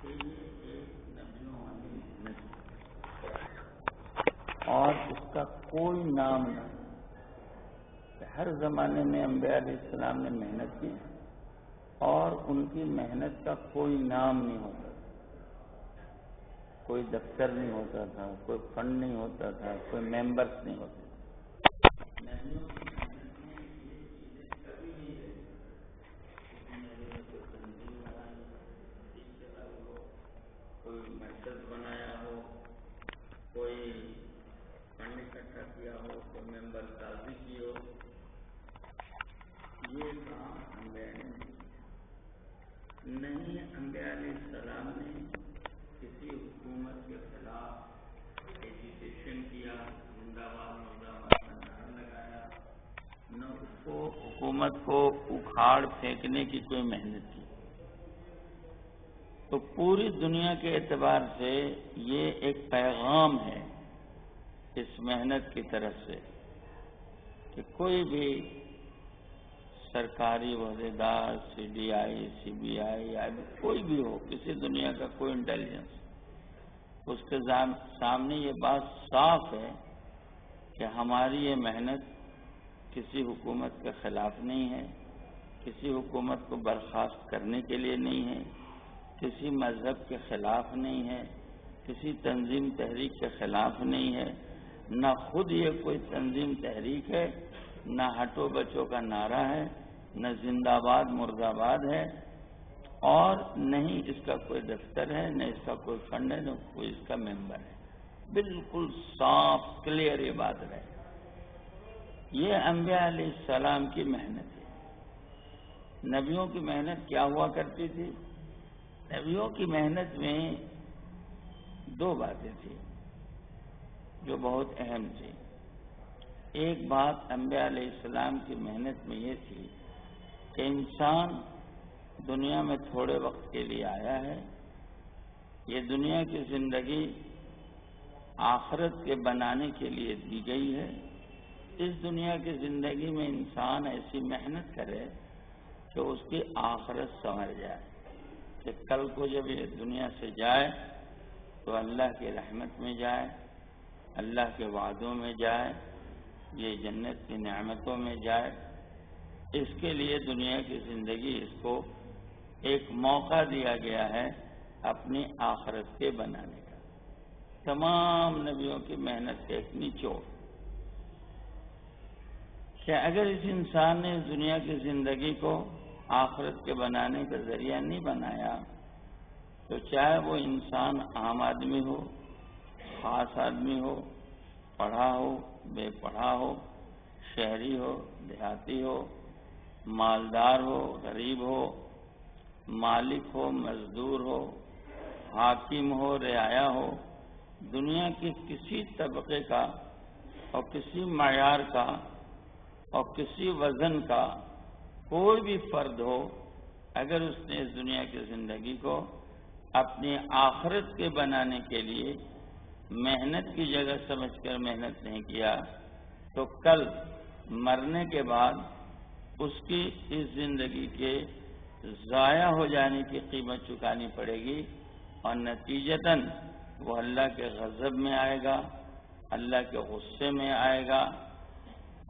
کہ یہ ایک نبیوں والی محنت اور اس کا کوئی نام نہیں. ہر زمانے میں انبیاء علیہ السلام نے محنت کی اور ان کی محنت کا کوئی نام نہیں ہوتا تھا، کوئی دفتر نہیں ہوتا تھا، کوئی فنڈ نہیں ہوتا تھا، کوئی ممبرس نہیں ہوتے تھے. نبیوں کی محنت میں یہ چیزیں کبھی نہیں رہتی. کسی نبی نے کوئی تنظیم بنائی، کوئی مرکز بنایا ہو، کوئی فنڈ اکٹھا کیا ہو، کوئی ممبر سازی کی ہو، یہ کام انبیاء نے نہیں. انبیاء علیہ السلام نے کسی حکومت کے خلاف ایجیٹیشن کیا، زندہ باد مردہ باد کا نعرہ لگایا، نہ اس کو حکومت کو اکھاڑ پھینکنے کی کوئی محنت کی. تو پوری دنیا کے اعتبار سے یہ ایک پیغام ہے اس محنت کی طرف سے کہ کوئی بھی سرکاری عہدیدار، CDI، CBI، کوئی بھی ہو، کسی دنیا کا کوئی انٹیلیجنس، اس کے سامنے یہ بات صاف ہے کہ ہماری یہ محنت کسی حکومت کے خلاف نہیں ہے، کسی حکومت کو برخاست کرنے کے لیے نہیں ہے، کسی مذہب کے خلاف نہیں ہے، کسی تنظیم تحریک کے خلاف نہیں ہے. نہ خود یہ کوئی تنظیم تحریک ہے، نہ ہٹو بچو کا نعرہ ہے، نہ زندہ باد مرد آباد ہے، اور نہ ہی اس کا کوئی دفتر ہے، نہ اس کا کوئی فنڈ ہے، نہ کوئی اس کا ممبر ہے. بالکل صاف کلیئر یہ بات ہے. یہ انبیاء علیہ السلام کی محنت ہے. نبیوں کی محنت کیا ہوا کرتی تھی؟ نبیوں کی محنت میں دو باتیں تھیں جو بہت اہم تھی. ایک بات انبیاء علیہ السلام کی محنت میں یہ تھی کہ انسان دنیا میں تھوڑے وقت کے لیے آیا ہے. یہ دنیا کی زندگی آخرت کے بنانے کے لیے دی گئی ہے. اس دنیا کی زندگی میں انسان ایسی محنت کرے کہ اس کی آخرت سنور جائے، کہ کل کو جب یہ دنیا سے جائے تو اللہ کی رحمت میں جائے، اللہ کے وعدوں میں جائے، یہ جنت کی نعمتوں میں جائے. اس کے لیے دنیا کی زندگی اس کو ایک موقع دیا گیا ہے اپنی آخرت کے بنانے کا. تمام نبیوں کی محنت کے ایک نچوڑ کہ اگر اس انسان نے اس دنیا کی زندگی کو آخرت کے بنانے کا ذریعہ نہیں بنایا تو چاہے وہ انسان عام آدمی ہو، خاص آدمی ہو، پڑھا ہو، بے پڑھا ہو، شہری ہو، دیہاتی ہو، مالدار ہو، غریب ہو، مالک ہو، مزدور ہو، حاکم ہو، رعایا ہو، دنیا کے کسی طبقے کا اور کسی معیار کا اور کسی وزن کا کوئی بھی فرد ہو، اگر اس نے اس دنیا کی زندگی کو اپنی آخرت کے بنانے کے لیے محنت کی جگہ سمجھ کر محنت نہیں کیا تو کل مرنے کے بعد اس کی اس زندگی کے ضائع ہو جانے کی قیمت چکانی پڑے گی، اور نتیجتاً وہ اللہ کے غضب میں آئے گا، اللہ کے غصے میں آئے گا،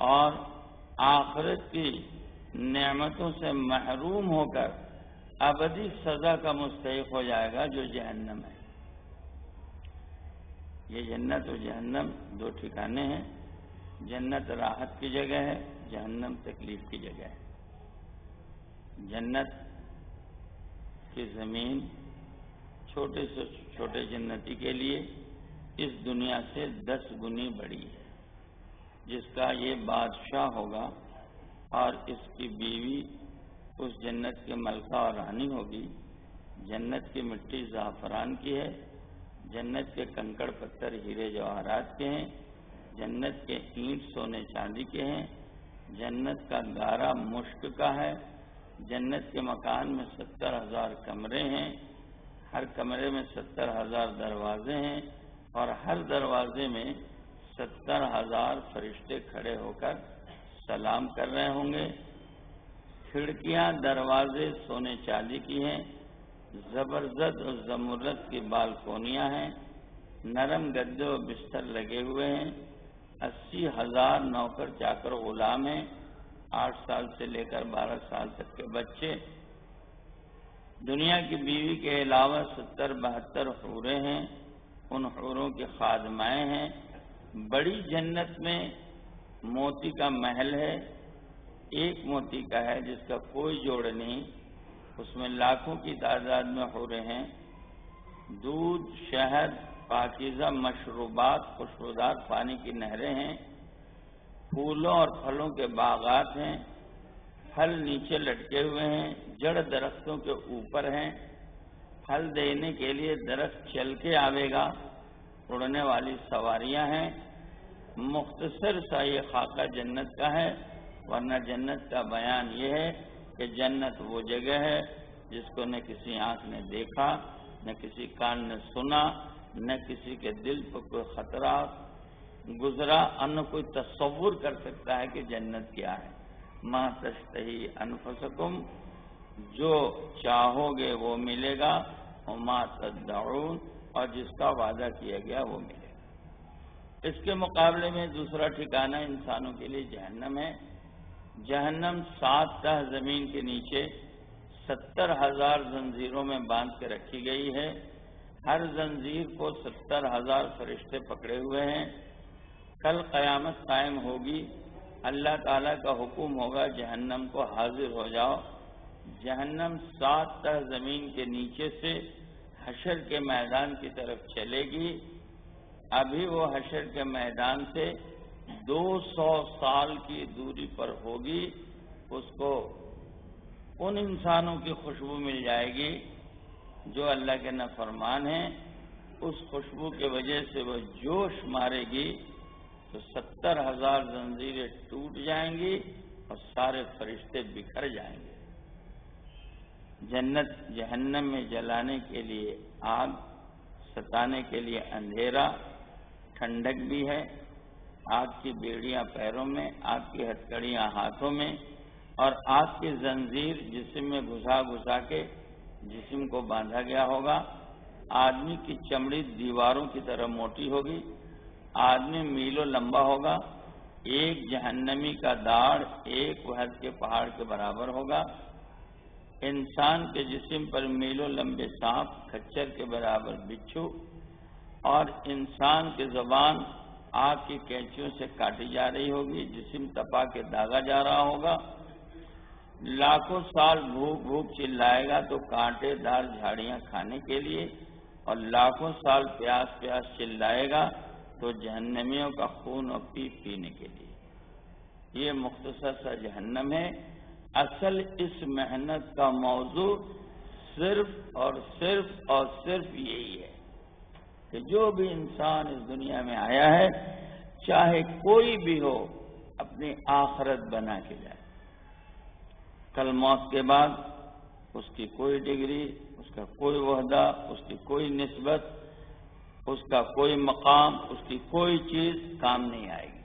اور آخرت کی نعمتوں سے محروم ہو کر ابدی سزا کا مستحق ہو جائے گا جو جہنم ہے. یہ جنت و جہنم دو ٹھکانے ہیں. جنت راحت کی جگہ ہے، جہنم تکلیف کی جگہ ہے. جنت کی زمین چھوٹے سے چھوٹے جنتی کے لیے اس دنیا سے 10 گنی بڑی ہے. جس کا یہ بادشاہ ہوگا اور اس کی بیوی اس جنت کے ملکہ اور رانی ہوگی. جنت کی مٹی زعفران کی ہے، جنت کے کنکڑ پتھر ہیرے جواہرات کے ہیں، جنت کے اینٹ سونے چاندی کے ہیں، جنت کا گارا مشک کا ہے. جنت کے مکان میں 70,000 کمرے ہیں، ہر کمرے میں 70,000 دروازے ہیں، اور ہر دروازے میں 70,000 فرشتے کھڑے ہو کر سلام کر رہے ہوں گے. کھڑکیاں دروازے سونے چاندی کی ہیں، زبرجد اور زمرد کی بالکونیاں ہیں، نرم گدے و بستر لگے ہوئے ہیں، 80,000 نوکر چاکر غلام ہیں، 8 سال سے لے کر 12 سال تک کے بچے، دنیا کی بیوی کے علاوہ 70-72 حوریں ہیں، ان حوروں کی خادمائیں ہیں، بڑی جنت میں موتی کا محل ہے، ایک موتی کا ہے جس کا کوئی جوڑ نہیں، اس میں لاکھوں کی تعداد میں حوریں ہیں، دودھ، شہد، پاکیزہ مشروبات، خوشبودار پانی کی نہریں ہیں، پھولوں اور پھلوں کے باغات ہیں، پھل نیچے لٹکے ہوئے ہیں، جڑ درختوں کے اوپر ہیں، پھل دینے کے لیے درخت چل کے آوے گا، اڑنے والی سواریاں ہیں۔ مختصر سا یہ خاکہ جنت کا ہے، ورنہ جنت کا بیان یہ ہے کہ جنت وہ جگہ ہے جس کو نہ کسی آنکھ نے دیکھا، نہ کسی کان نے سنا، نہ کسی کے دل پر کوئی خطرہ گزرا، اور نہ کوئی تصور کر سکتا ہے کہ جنت کیا ہے۔ ما تشتہی انفسکم، جو چاہو گے وہ ملے گا، وما تدعون، اور جس کا وعدہ کیا گیا وہ ملے گا۔ اس کے مقابلے میں دوسرا ٹھکانہ انسانوں کے لیے جہنم ہے۔ جہنم 7 تہ زمین کے نیچے 70,000 زنجیروں میں باندھ کے رکھی گئی ہے، ہر زنجیر کو 70,000 فرشتے پکڑے ہوئے ہیں۔ کل قیامت قائم ہوگی، اللہ تعالیٰ کا حکم ہوگا جہنم کو حاضر ہو جاؤ۔ جہنم 7 تہ زمین کے نیچے سے حشر کے میدان کی طرف چلے گی، ابھی وہ حشر کے میدان سے 200 سال کی دوری پر ہوگی، اس کو ان انسانوں کی خوشبو مل جائے گی جو اللہ کے نافرمان ہیں، اس خوشبو کی وجہ سے وہ جوش مارے گی تو 70,000 زنجیریں ٹوٹ جائیں گی اور سارے فرشتے بکھر جائیں گے۔ جنت جہنم میں جلانے کے لیے آگ، ستانے کے لیے اندھیرا، ٹھنڈک بھی ہے، آگ کی بیڑیاں پیروں میں، آگ کی ہتھکڑیاں ہاتھوں میں، اور آگ کی زنجیر جسم میں گھسا گھسا کے جسم کو باندھا گیا ہوگا۔ آدمی کی چمڑی دیواروں کی طرح موٹی ہوگی، آدمی میلوں لمبا ہوگا، ایک جہنمی کا داڑھ ایک وحد کے پہاڑ کے برابر ہوگا۔ انسان کے جسم پر میلوں لمبے سانپ، کھچر کے برابر بچھو، اور انسان کی زبان آگ کی کینچیوں سے کاٹی جا رہی ہوگی، جسم تپا کے داغا جا رہا ہوگا۔ لاکھوں سال بھوک بھوک چلائے گا تو کانٹے دار جھاڑیاں کھانے کے لیے، اور لاکھوں سال پیاس پیاس چلائے گا تو جہنمیوں کا خون اور پیپ پینے کے لیے۔ یہ مختصر سا جہنم ہے۔ اصل اس محنت کا موضوع صرف اور صرف یہی ہے کہ جو بھی انسان اس دنیا میں آیا ہے، چاہے کوئی بھی ہو، اپنی آخرت بنا کے جائے۔ کل موت کے بعد اس کی کوئی ڈگری، اس کا کوئی عہدہ، اس کی کوئی نسبت، اس کا کوئی مقام، اس کی کوئی چیز کام نہیں آئے گی۔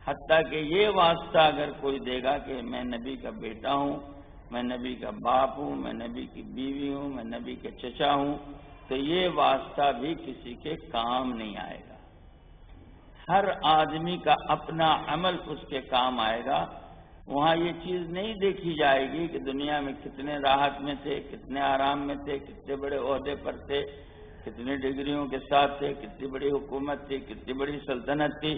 حتیٰ کہ یہ واسطہ اگر کوئی دے گا کہ میں نبی کا بیٹا ہوں، میں نبی کا باپ ہوں، میں نبی کی بیوی ہوں، میں نبی کے چچا ہوں، تو یہ واسطہ بھی کسی کے کام نہیں آئے گا۔ ہر آدمی کا اپنا عمل اس کے کام آئے گا۔ وہاں یہ چیز نہیں دیکھی جائے گی کہ دنیا میں کتنے راحت میں تھے، کتنے آرام میں تھے، کتنے بڑے عہدے پر تھے، کتنی ڈگریوں کے ساتھ تھے، کتنی بڑی حکومت تھی، کتنی بڑی سلطنت تھی،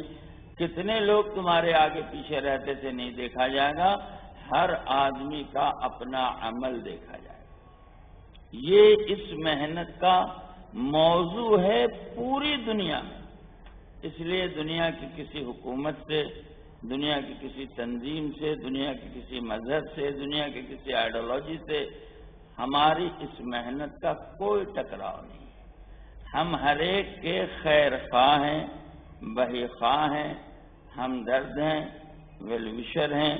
کتنے لوگ تمہارے آگے پیچھے رہتے تھے، نہیں دیکھا جائے گا۔ ہر آدمی کا اپنا عمل دیکھا جائے گا۔ یہ اس محنت کا موضوع ہے پوری دنیا میں۔ اس لیے دنیا کی کسی حکومت سے، دنیا کی کسی تنظیم سے، دنیا کے کسی مذہب سے، دنیا کے کسی آئیڈیالوجی سے ہماری اس محنت کا کوئی ٹکراؤ نہیں ہے۔ ہم ہر ایک کے خیر خواہ ہیں، بہی خواہ ہیں، ہمدرد ہیں، ویل وشر ہیں،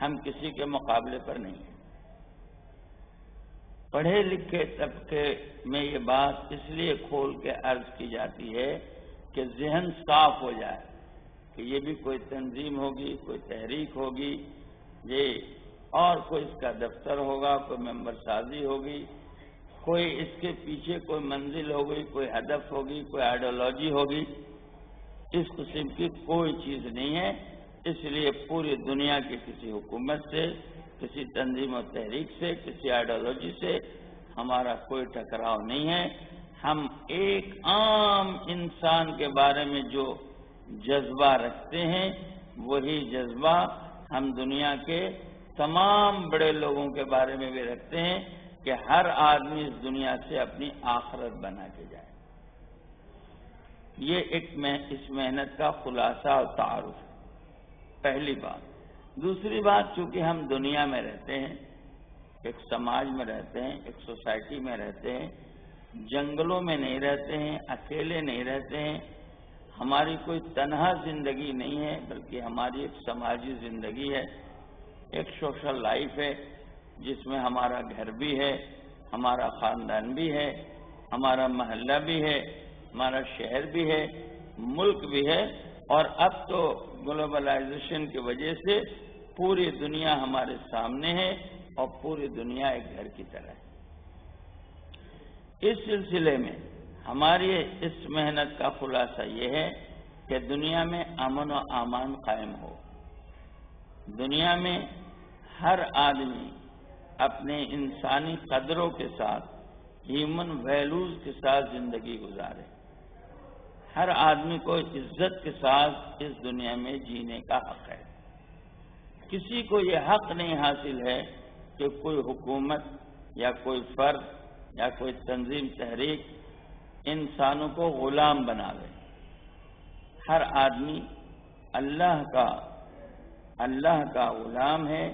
ہم کسی کے مقابلے پر نہیں ہیں۔ پڑھے لکھے طبقے میں یہ بات اس لیے کھول کے عرض کی جاتی ہے کہ ذہن صاف ہو جائے کہ یہ بھی کوئی تنظیم ہوگی، کوئی تحریک ہوگی، یہ اور کوئی اس کا دفتر ہوگا، کوئی ممبر سازی ہوگی، کوئی اس کے پیچھے کوئی منزل ہوگی، کوئی ہدف ہوگی، کوئی آئیڈیالوجی ہوگی، اس قسم کی کوئی چیز نہیں ہے۔ اس لیے پوری دنیا کی کسی حکومت سے، کسی تنظیم و تحریک سے، کسی آئیڈیالوجی سے ہمارا کوئی ٹکراؤ نہیں ہے۔ ہم ایک عام انسان کے بارے میں جو جذبہ رکھتے ہیں وہی جذبہ ہم دنیا کے تمام بڑے لوگوں کے بارے میں بھی رکھتے ہیں کہ ہر آدمی اس دنیا سے اپنی آخرت بنا کے جائے۔ یہ اس محنت کا خلاصہ اور تعارف ہے، پہلی بات۔ دوسری بات، چونکہ ہم دنیا میں رہتے ہیں، ایک سماج میں رہتے ہیں، ایک سوسائٹی میں رہتے ہیں، جنگلوں میں نہیں رہتے ہیں، اکیلے نہیں رہتے ہیں، ہماری کوئی تنہا زندگی نہیں ہے بلکہ ہماری ایک سماجی زندگی ہے، ایک سوشل لائف ہے جس میں ہمارا گھر بھی ہے، ہمارا خاندان بھی ہے، ہمارا محلہ بھی ہے، ہمارا شہر بھی ہے، ملک بھی ہے، اور اب تو گلوبلائزیشن کی وجہ سے پوری دنیا ہمارے سامنے ہے اور پوری دنیا ایک گھر کی طرح ہے۔ اس سلسلے میں ہماری اس محنت کا خلاصہ یہ ہے کہ دنیا میں امن و امان قائم ہو، دنیا میں ہر آدمی اپنے انسانی قدروں کے ساتھ، ہیومن ویلیوز کے ساتھ زندگی گزارے، ہر آدمی کو عزت کے ساتھ اس دنیا میں جینے کا حق ہے۔ کسی کو یہ حق نہیں حاصل ہے کہ کوئی حکومت یا کوئی فرد یا کوئی تنظیم تحریک انسانوں کو غلام بنا لے۔ ہر آدمی اللہ کا غلام ہے،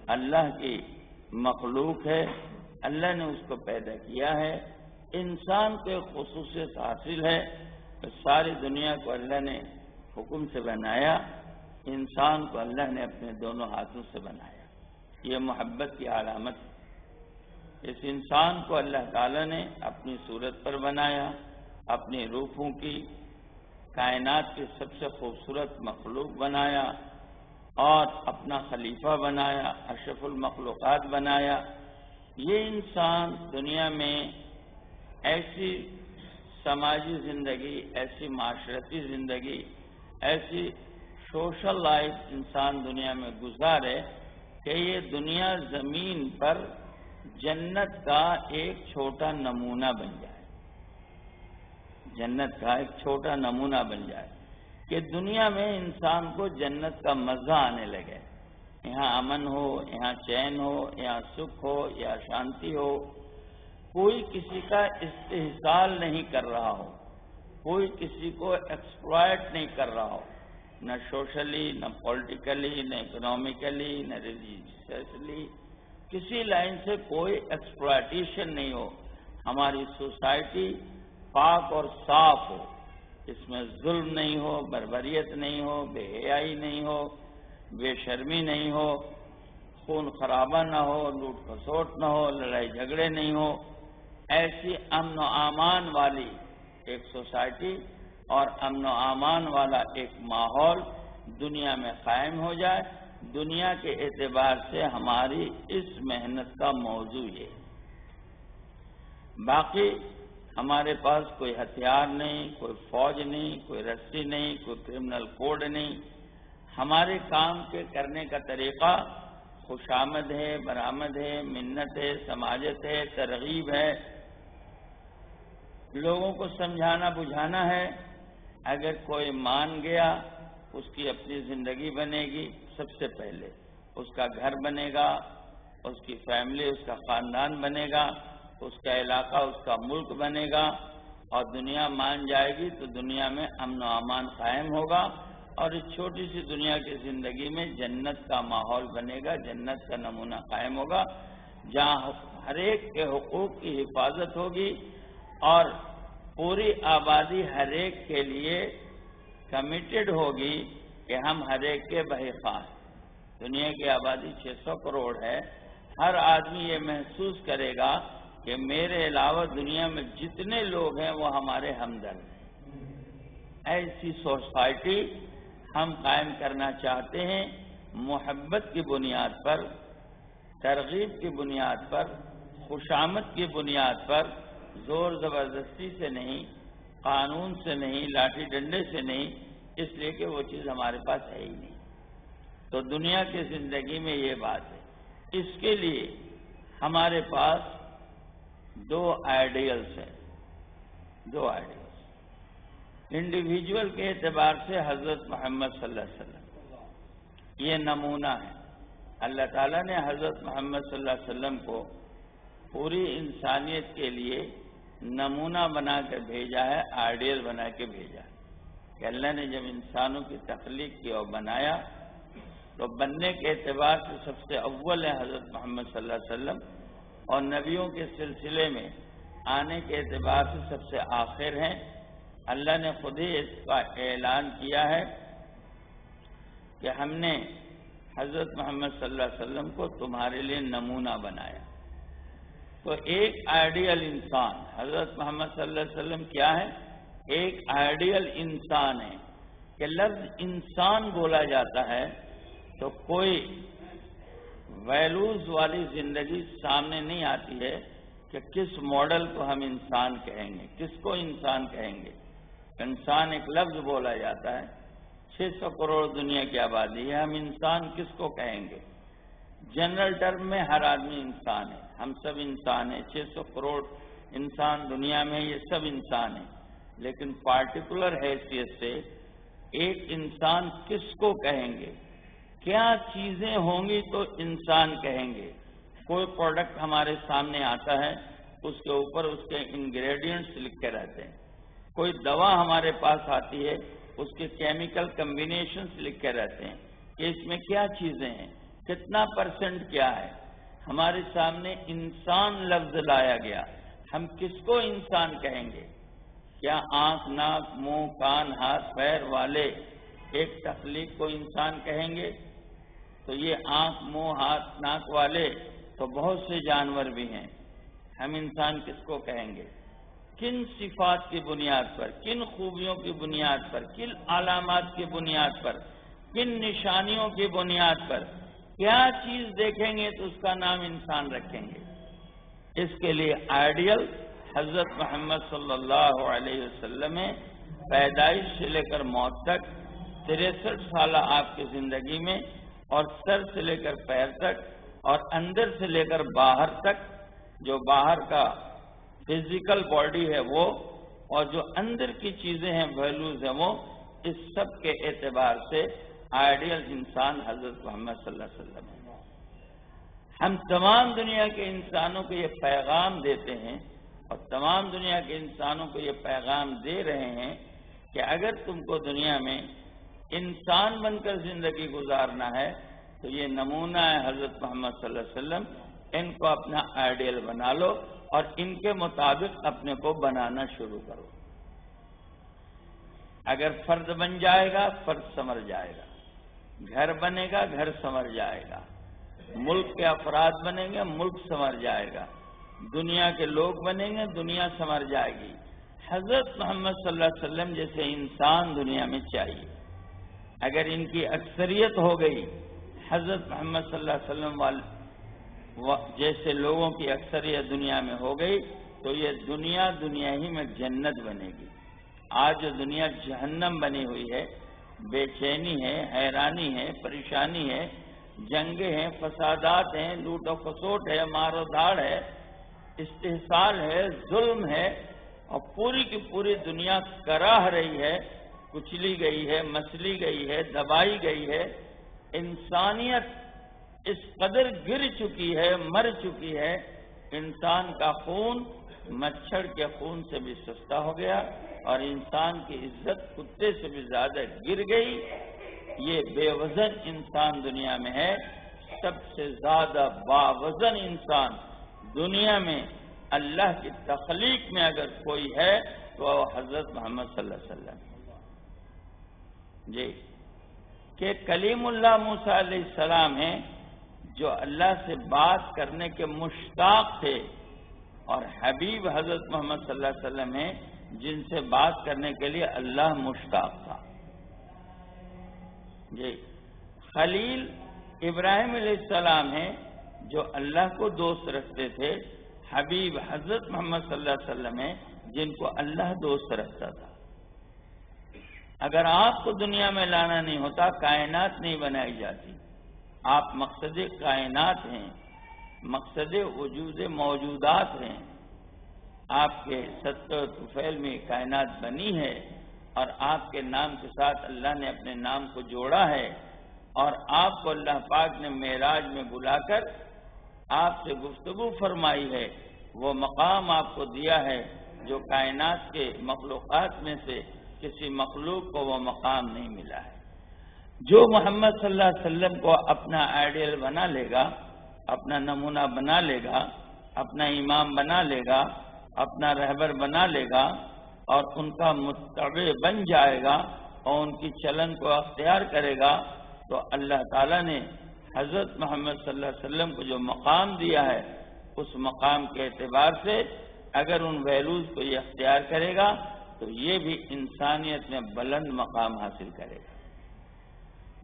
اللہ کی مخلوق ہے، اللہ نے اس کو پیدا کیا ہے۔ انسان کو ایک خصوصیت حاصل ہے کہ ساری دنیا کو اللہ نے حکم سے بنایا، انسان کو اللہ نے اپنے دونوں ہاتھوں سے بنایا۔ یہ محبت کی علامت ہے۔ اس انسان کو اللہ تعالیٰ نے اپنی صورت پر بنایا، اپنی روحوں کی کائنات کی سب سے خوبصورت مخلوق بنایا اور اپنا خلیفہ بنایا، اشرف المخلوقات بنایا۔ یہ انسان دنیا میں ایسی سماجی زندگی، ایسی معاشرتی زندگی، ایسی سوشل لائف انسان دنیا میں گزارے کہ یہ دنیا زمین پر جنت کا ایک چھوٹا نمونہ بن جائے، جنت کا ایک چھوٹا نمونہ بن جائے کہ دنیا میں انسان کو جنت کا مزہ آنے لگے، یہاں امن ہو، یہاں چین ہو، یہاں سکھ ہو، یہاں شانتی ہو، کوئی کسی کا استحصال نہیں کر رہا ہو، کوئی کسی کو ایکسپلائٹ نہیں کر رہا ہو، نہ سوشلی، نہ پولیٹیکلی، نہ اکنامکلی، نہ ریلیجیسلی، کسی لائن سے کوئی ایکسپلائٹیشن نہیں ہو۔ ہماری سوسائٹی پاک اور صاف ہو، اس میں ظلم نہیں ہو، بربریت نہیں ہو، بے حیائی نہیں ہو، بے شرمی نہیں ہو، خون خرابہ نہ ہو، لوٹ کھسوٹ نہ ہو، لڑائی جھگڑے نہیں ہو، ایسی امن و امان والی ایک سوسائٹی اور امن و امان والا ایک ماحول دنیا میں قائم ہو جائے۔ دنیا کے اعتبار سے ہماری اس محنت کا موضوع ہے۔ باقی ہمارے پاس کوئی ہتھیار نہیں، کوئی فوج نہیں، کوئی رسی نہیں، کوئی کرمنل کوڈ نہیں۔ ہمارے کام کے کرنے کا طریقہ خوشامد ہے، برآمد ہے، منت ہے، سماجت ہے، ترغیب ہے، لوگوں کو سمجھانا بجھانا ہے۔ اگر کوئی مان گیا اس کی اپنی زندگی بنے گی، سب سے پہلے اس کا گھر بنے گا، اس کی فیملی، اس کا خاندان بنے گا، اس کا علاقہ، اس کا ملک بنے گا، اور دنیا مان جائے گی تو دنیا میں امن و امان قائم ہوگا، اور اس چھوٹی سی دنیا کی زندگی میں جنت کا ماحول بنے گا، جنت کا نمونہ قائم ہوگا، جہاں ہر ایک کے حقوق کی حفاظت ہوگی اور پوری آبادی ہر ایک کے لیے کمیٹڈ ہوگی کہ ہم ہر ایک کے بحقاق ہیں۔ دنیا کی آبادی 600 کروڑ ہے، ہر آدمی یہ محسوس کرے گا کہ میرے علاوہ دنیا میں جتنے لوگ ہیں وہ ہمارے ہمدرد ہیں۔ ایسی سوسائٹی ہم قائم کرنا چاہتے ہیں، محبت کی بنیاد پر، ترغیب کی بنیاد پر، خوشامد کی بنیاد پر زور زبردستی سے نہیں، قانون سے نہیں، لاٹھی ڈنڈے سے نہیں، اس لیے کہ وہ چیز ہمارے پاس ہے ہی نہیں۔ تو دنیا کی زندگی میں یہ بات ہے۔ اس کے لیے ہمارے پاس دو آئیڈیلز ہیں، دو آئیڈیلز۔ انڈیویجول کے اعتبار سے حضرت محمد صلی اللہ علیہ وسلم یہ نمونہ ہے۔ اللہ تعالیٰ نے حضرت محمد صلی اللہ علیہ وسلم کو پوری انسانیت کے لیے نمونہ بنا کر بھیجا ہے، آئیڈیل بنا کے بھیجا ہے کہ اللہ نے جب انسانوں کی تخلیق کی اور بنایا تو بننے کے اعتبار سے سب سے اول ہے حضرت محمد صلی اللہ علیہ وسلم، اور نبیوں کے سلسلے میں آنے کے اعتبار سے سب سے آخر ہیں۔ اللہ نے خود ہی اس کا اعلان کیا ہے کہ ہم نے حضرت محمد صلی اللہ علیہ وسلم کو تمہارے لیے نمونہ بنایا۔ تو ایک آئیڈیل انسان حضرت محمد صلی اللہ علیہ وسلم کیا ہے؟ ایک آئیڈیل انسان ہے کہ لفظ انسان بولا جاتا ہے تو کوئی ویلوز والی زندگی سامنے نہیں آتی ہے کہ کس ماڈل کو ہم انسان کہیں گے، کس کو انسان کہیں گے۔ انسان ایک لفظ بولا جاتا ہے، 600 کروڑ دنیا کی آبادی ہے، ہم انسان کس کو کہیں گے؟ جنرل ٹرم میں ہر آدمی انسان ہے، ہم سب انسان ہیں، 600 کروڑ انسان دنیا میں، یہ سب انسان ہیں، لیکن پارٹیکولر حیثیت سے ایک انسان کس کو کہیں گے؟ کیا چیزیں ہوں گی تو انسان کہیں گے؟ کوئی پروڈکٹ ہمارے سامنے آتا ہے، اس کے اوپر اس کے انگریڈینٹس لکھے رہتے ہیں۔ کوئی دوا ہمارے پاس آتی ہے، اس کے کیمیکل کمبینیشنز لکھے رہتے ہیں کہ اس میں کیا چیزیں ہیں، کتنا پرسنٹ کیا ہے۔ ہمارے سامنے انسان لفظ لایا گیا، ہم کس کو انسان کہیں گے؟ کیا آنکھ، ناک، منہ، کان، ہاتھ، پیر والے ایک تخلیق کو انسان کہیں گے؟ تو یہ آنکھ، منہ، ہاتھ، ناک والے تو بہت سے جانور بھی ہیں، ہم انسان کس کو کہیں گے؟ کن صفات کی بنیاد پر، کن خوبیوں کی بنیاد پر، کن علامات کی بنیاد پر، کن نشانیوں کی بنیاد پر کیا چیز دیکھیں گے تو اس کا نام انسان رکھیں گے؟ اس کے لیے آئیڈیل حضرت محمد صلی اللہ علیہ وسلم ہے۔ پیدائش سے لے کر موت تک 63 سالہ آپ کی زندگی میں، اور سر سے لے کر پیر تک اور اندر سے لے کر باہر تک، جو باہر کا فزیکل باڈی ہے وہ، اور جو اندر کی چیزیں ہیں، ویلوز ہیں وہ، اس سب کے اعتبار سے آئیڈیل انسان حضرت محمد صلی اللہ علیہ وسلم ہے۔ ہم تمام دنیا کے انسانوں کو یہ پیغام دیتے ہیں، اور تمام دنیا کے انسانوں کو یہ پیغام دے رہے ہیں کہ اگر تم کو دنیا میں انسان بن کر زندگی گزارنا ہے تو یہ نمونہ ہے حضرت محمد صلی اللہ علیہ وسلم، ان کو اپنا آئیڈیل بنا لو اور ان کے مطابق اپنے کو بنانا شروع کرو۔ اگر فرد بن جائے گا، فرد سنور جائے گا، گھر بنے گا، گھر سنور جائے گا، ملک کے افراد بنیں گے، ملک سنور جائے گا، دنیا کے لوگ بنیں گے، دنیا سنور جائے گی۔ حضرت محمد صلی اللہ علیہ وسلم جیسے انسان دنیا میں چاہیے۔ اگر ان کی اکثریت ہو گئی، حضرت محمد صلی اللہ علیہ وسلم جیسے لوگوں کی اکثریت دنیا میں ہو گئی تو یہ دنیا ہی میں جنت بنے گی۔ آج جو دنیا جہنم بنی ہوئی ہے، بے چینی ہے، حیرانی ہے، پریشانی ہے، جنگیں ہیں، فسادات ہیں، لوٹ و خسوٹ ہے، مار و دھاڑ ہے، استحصال ہے، ظلم ہے، اور پوری کی پوری دنیا کراہ رہی ہے، کچلی گئی ہے، مسلی گئی ہے، دبائی گئی ہے۔ انسانیت اس قدر گر چکی ہے، مر چکی ہے، انسان کا خون مچھر کے خون سے بھی سستا ہو گیا، اور انسان کی عزت کتے سے بھی زیادہ گر گئی۔ یہ بے وزن انسان دنیا میں ہے، سب سے زیادہ باوزن انسان دنیا میں اللہ کی تخلیق میں اگر کوئی ہے تو وہ حضرت محمد صلی اللہ علیہ وسلم جی، کہ کلیم اللہ موسیٰ علیہ السلام ہیں جو اللہ سے بات کرنے کے مشتاق تھے، اور حبیب حضرت محمد صلی اللہ علیہ وسلم ہیں جن سے بات کرنے کے لیے اللہ مشتاق تھا جی۔ خلیل ابراہیم علیہ السلام ہیں جو اللہ کو دوست رکھتے تھے، حبیب حضرت محمد صلی اللہ علیہ وسلم ہیں جن کو اللہ دوست رکھتا تھا۔ اگر آپ کو دنیا میں لانا نہیں ہوتا کائنات نہیں بنائی جاتی۔ آپ مقصد کائنات ہیں، مقصد وجود موجودات ہیں۔ آپ کے صدقہ و طفیل میں کائنات بنی ہے اور آپ کے نام کے ساتھ اللہ نے اپنے نام کو جوڑا ہے، اور آپ کو اللہ پاک نے معراج میں بلا کر آپ سے گفتگو فرمائی ہے۔ وہ مقام آپ کو دیا ہے جو کائنات کے مخلوقات میں سے کسی مخلوق کو وہ مقام نہیں ملا ہے۔ جو محمد صلی اللہ علیہ وسلم کو اپنا آئیڈیل بنا لے گا، اپنا نمونہ بنا لے گا، اپنا امام بنا لے گا، اپنا رہبر بنا لے گا اور ان کا متبع بن جائے گا اور ان کی چلن کو اختیار کرے گا، تو اللہ تعالیٰ نے حضرت محمد صلی اللہ علیہ وسلم کو جو مقام دیا ہے اس مقام کے اعتبار سے اگر ان ویلوز کو یہ اختیار کرے گا تو یہ بھی انسانیت میں بلند مقام حاصل کرے گا،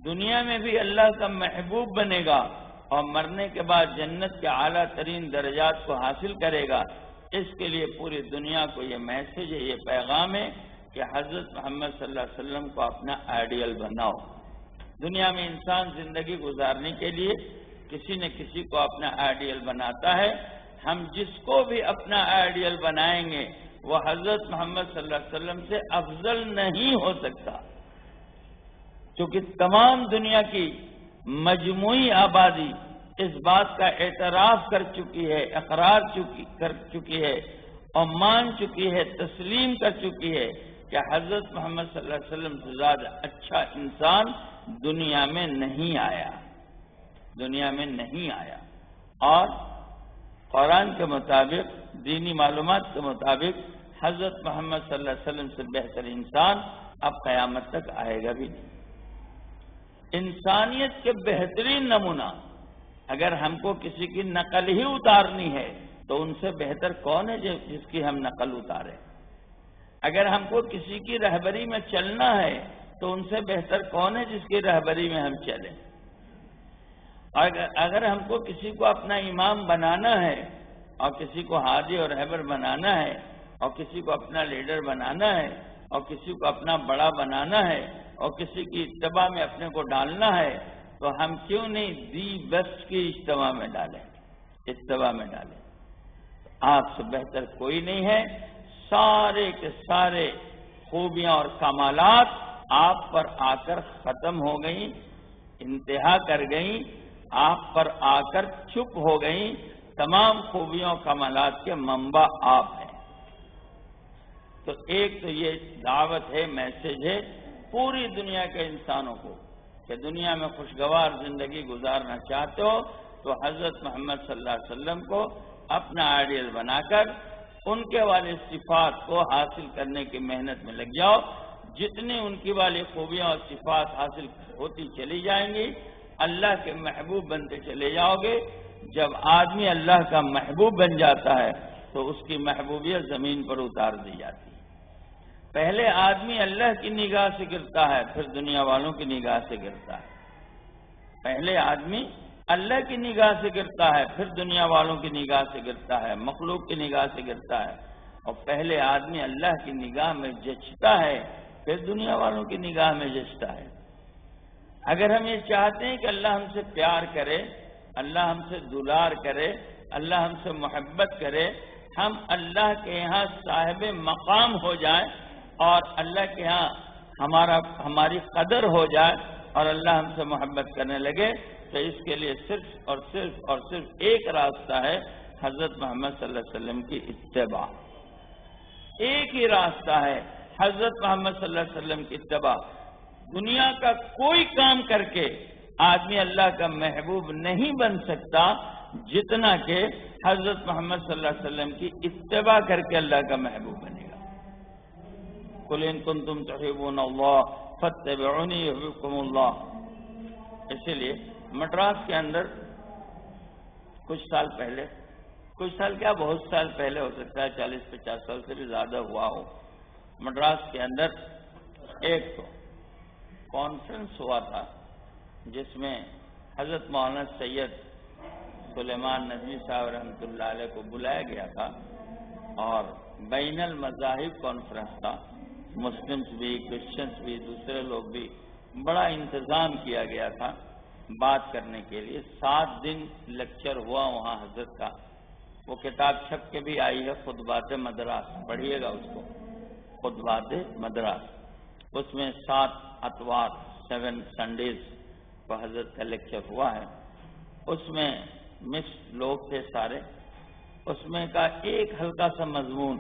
دنیا میں بھی اللہ کا محبوب بنے گا اور مرنے کے بعد جنت کے اعلیٰ ترین درجات کو حاصل کرے گا۔ اس کے لیے پوری دنیا کو یہ میسج ہے، یہ پیغام ہے کہ حضرت محمد صلی اللہ علیہ وسلم کو اپنا آئیڈیل بناؤ۔ دنیا میں انسان زندگی گزارنے کے لیے کسی نہ کسی کو اپنا آئیڈیل بناتا ہے۔ ہم جس کو بھی اپنا آئیڈیل بنائیں گے وہ حضرت محمد صلی اللہ علیہ وسلم سے افضل نہیں ہو سکتا، کیونکہ تمام دنیا کی مجموعی آبادی اس بات کا اعتراف کر چکی ہے، اقرار کر چکی ہے اور مان چکی ہے، تسلیم کر چکی ہے کہ حضرت محمد صلی اللہ علیہ وسلم سے زیادہ اچھا انسان دنیا میں نہیں آیا، دنیا میں نہیں آیا۔ اور قرآن کے مطابق، دینی معلومات کے مطابق حضرت محمد صلی اللہ علیہ وسلم سے بہتر انسان اب قیامت تک آئے گا بھی نہیں۔ انسانیت کے بہترین نمونہ اگر ہم کو کسی کی نقل ہی اتارنی ہے تو ان سے بہتر کون ہے جس کی ہم نقل اتاریں؟ اگر ہم کو کسی کی رہبری میں چلنا ہے تو ان سے بہتر کون ہے جس کی رہبری میں ہم چلیں؟ اگر ہم کو کسی کو اپنا امام بنانا ہے اور کسی کو ہادی اور رہبر بنانا ہے اور کسی کو اپنا لیڈر بنانا ہے اور کسی کو اپنا بڑا بنانا ہے اور کسی کی اتباع میں اپنے کو ڈالنا ہے تو ہم کیوں نہیں دی بیسٹ کی اجتماع میں ڈالیں، اتباع میں ڈالیں؟ آپ سے بہتر کوئی نہیں ہے، سارے کے سارے خوبیاں اور کمالات آپ پر آ کر ختم ہو گئیں، انتہا کر گئیں، آپ پر آ کر چپ ہو گئیں۔ تمام خوبیوں اور کمالات کے منبع آپ ہیں۔ تو ایک تو یہ دعوت ہے، میسج ہے پوری دنیا کے انسانوں کو کہ دنیا میں خوشگوار زندگی گزارنا چاہتے ہو تو حضرت محمد صلی اللہ علیہ وسلم کو اپنا آئیڈیل بنا کر ان کے والے صفات کو حاصل کرنے کی محنت میں لگ جاؤ۔ جتنی ان کی والی خوبیاں اور صفات حاصل ہوتی چلی جائیں گی اللہ کے محبوب بنتے چلے جاؤ گے۔ جب آدمی اللہ کا محبوب بن جاتا ہے تو اس کی محبوبیت زمین پر اتار دی جاتی ہے۔ پہلے آدمی اللہ کی نگاہ سے گرتا ہے پھر دنیا والوں کی نگاہ سے گرتا ہے۔ پہلے آدمی اللہ کی نگاہ سے گرتا ہے پھر دنیا والوں کی نگاہ سے گرتا ہے، مخلوق کی نگاہ سے گرتا ہے، اور پہلے آدمی اللہ کی نگاہ میں جچتا ہے پھر دنیا والوں کی نگاہ میں جچتا ہے۔ اگر ہم یہ چاہتے ہیں کہ اللہ ہم سے پیار کرے، اللہ ہم سے دلار کرے، اللہ ہم سے محبت کرے، ہم اللہ کے یہاں صاحب مقام ہو جائیں اور اللہ کے ہاں ہماری قدر ہو جائے اور اللہ ہم سے محبت کرنے لگے، تو اس کے لیے صرف ایک راستہ ہے، حضرت محمد صلی اللہ علیہ وسلم کی اتباع۔ ایک ہی راستہ ہے، حضرت محمد صلی اللہ علیہ وسلم کی اتباع۔ دنیا کا کوئی کام کر کے آدمی اللہ کا محبوب نہیں بن سکتا جتنا کہ حضرت محمد صلی اللہ علیہ وسلم کی اتباع کر کے اللہ کا محبوب بنے گا۔ قُلْ إِن كُنتُمْ تُحِبُّونَ اللَّهَ فَاتَّبِعُونِي يُحْبِبْكُمُ اللَّهُ۔ اسی لیے مدراس کے اندر کچھ سال پہلے، کچھ سال کیا بہت سال پہلے ہو سکتا ہے، 40-50 سال سے بھی زیادہ ہوا ہو، مدراس کے اندر ایک کانفرنس ہوا تھا جس میں حضرت مولانا سید سلیمان ندوی صاحب رحمۃ اللہ علیہ کو بلایا گیا تھا اور بین المذاہب کانفرنس تھا، مسلمز بھی، کرسچنز بھی، دوسرے لوگ بھی، بڑا انتظام کیا گیا تھا بات کرنے کے لیے۔ 7 دن لیکچر ہوا وہاں حضرت کا، وہ کتاب چھپ کے بھی آئی ہے، خطبات مدراس، پڑھیے گا اس کو، خطبات مدراس۔ اس میں 7 اتوار 7 سنڈیز کو حضرت کا لیکچر ہوا ہے۔ اس میں مکس لوگ تھے سارے۔ اس میں کا ایک ہلکا سا مضمون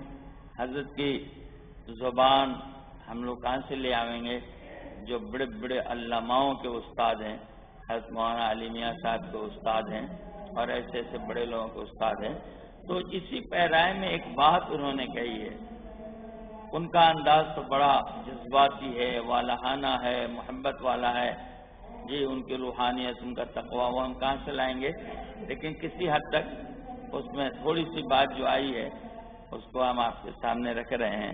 حضرت کی زبان ہم لوگ کہاں سے لے آئیں گے، جو بڑے بڑے علماؤں کے استاد ہیں، حضرت مولانا علی میاں صاحب کے استاد ہیں اور ایسے ایسے بڑے لوگوں کے استاد ہیں، تو اسی پیرائے میں ایک بات انہوں نے کہی ہے۔ ان کا انداز تو بڑا جذباتی ہے، والہانہ ہے، محبت والا ہے جی، ان کی روحانیت، ان کا تقویٰ وہ ہم کہاں سے لائیں گے، لیکن کسی حد تک اس میں تھوڑی سی بات جو آئی ہے اس کو ہم آپ کے سامنے رکھ رہے ہیں۔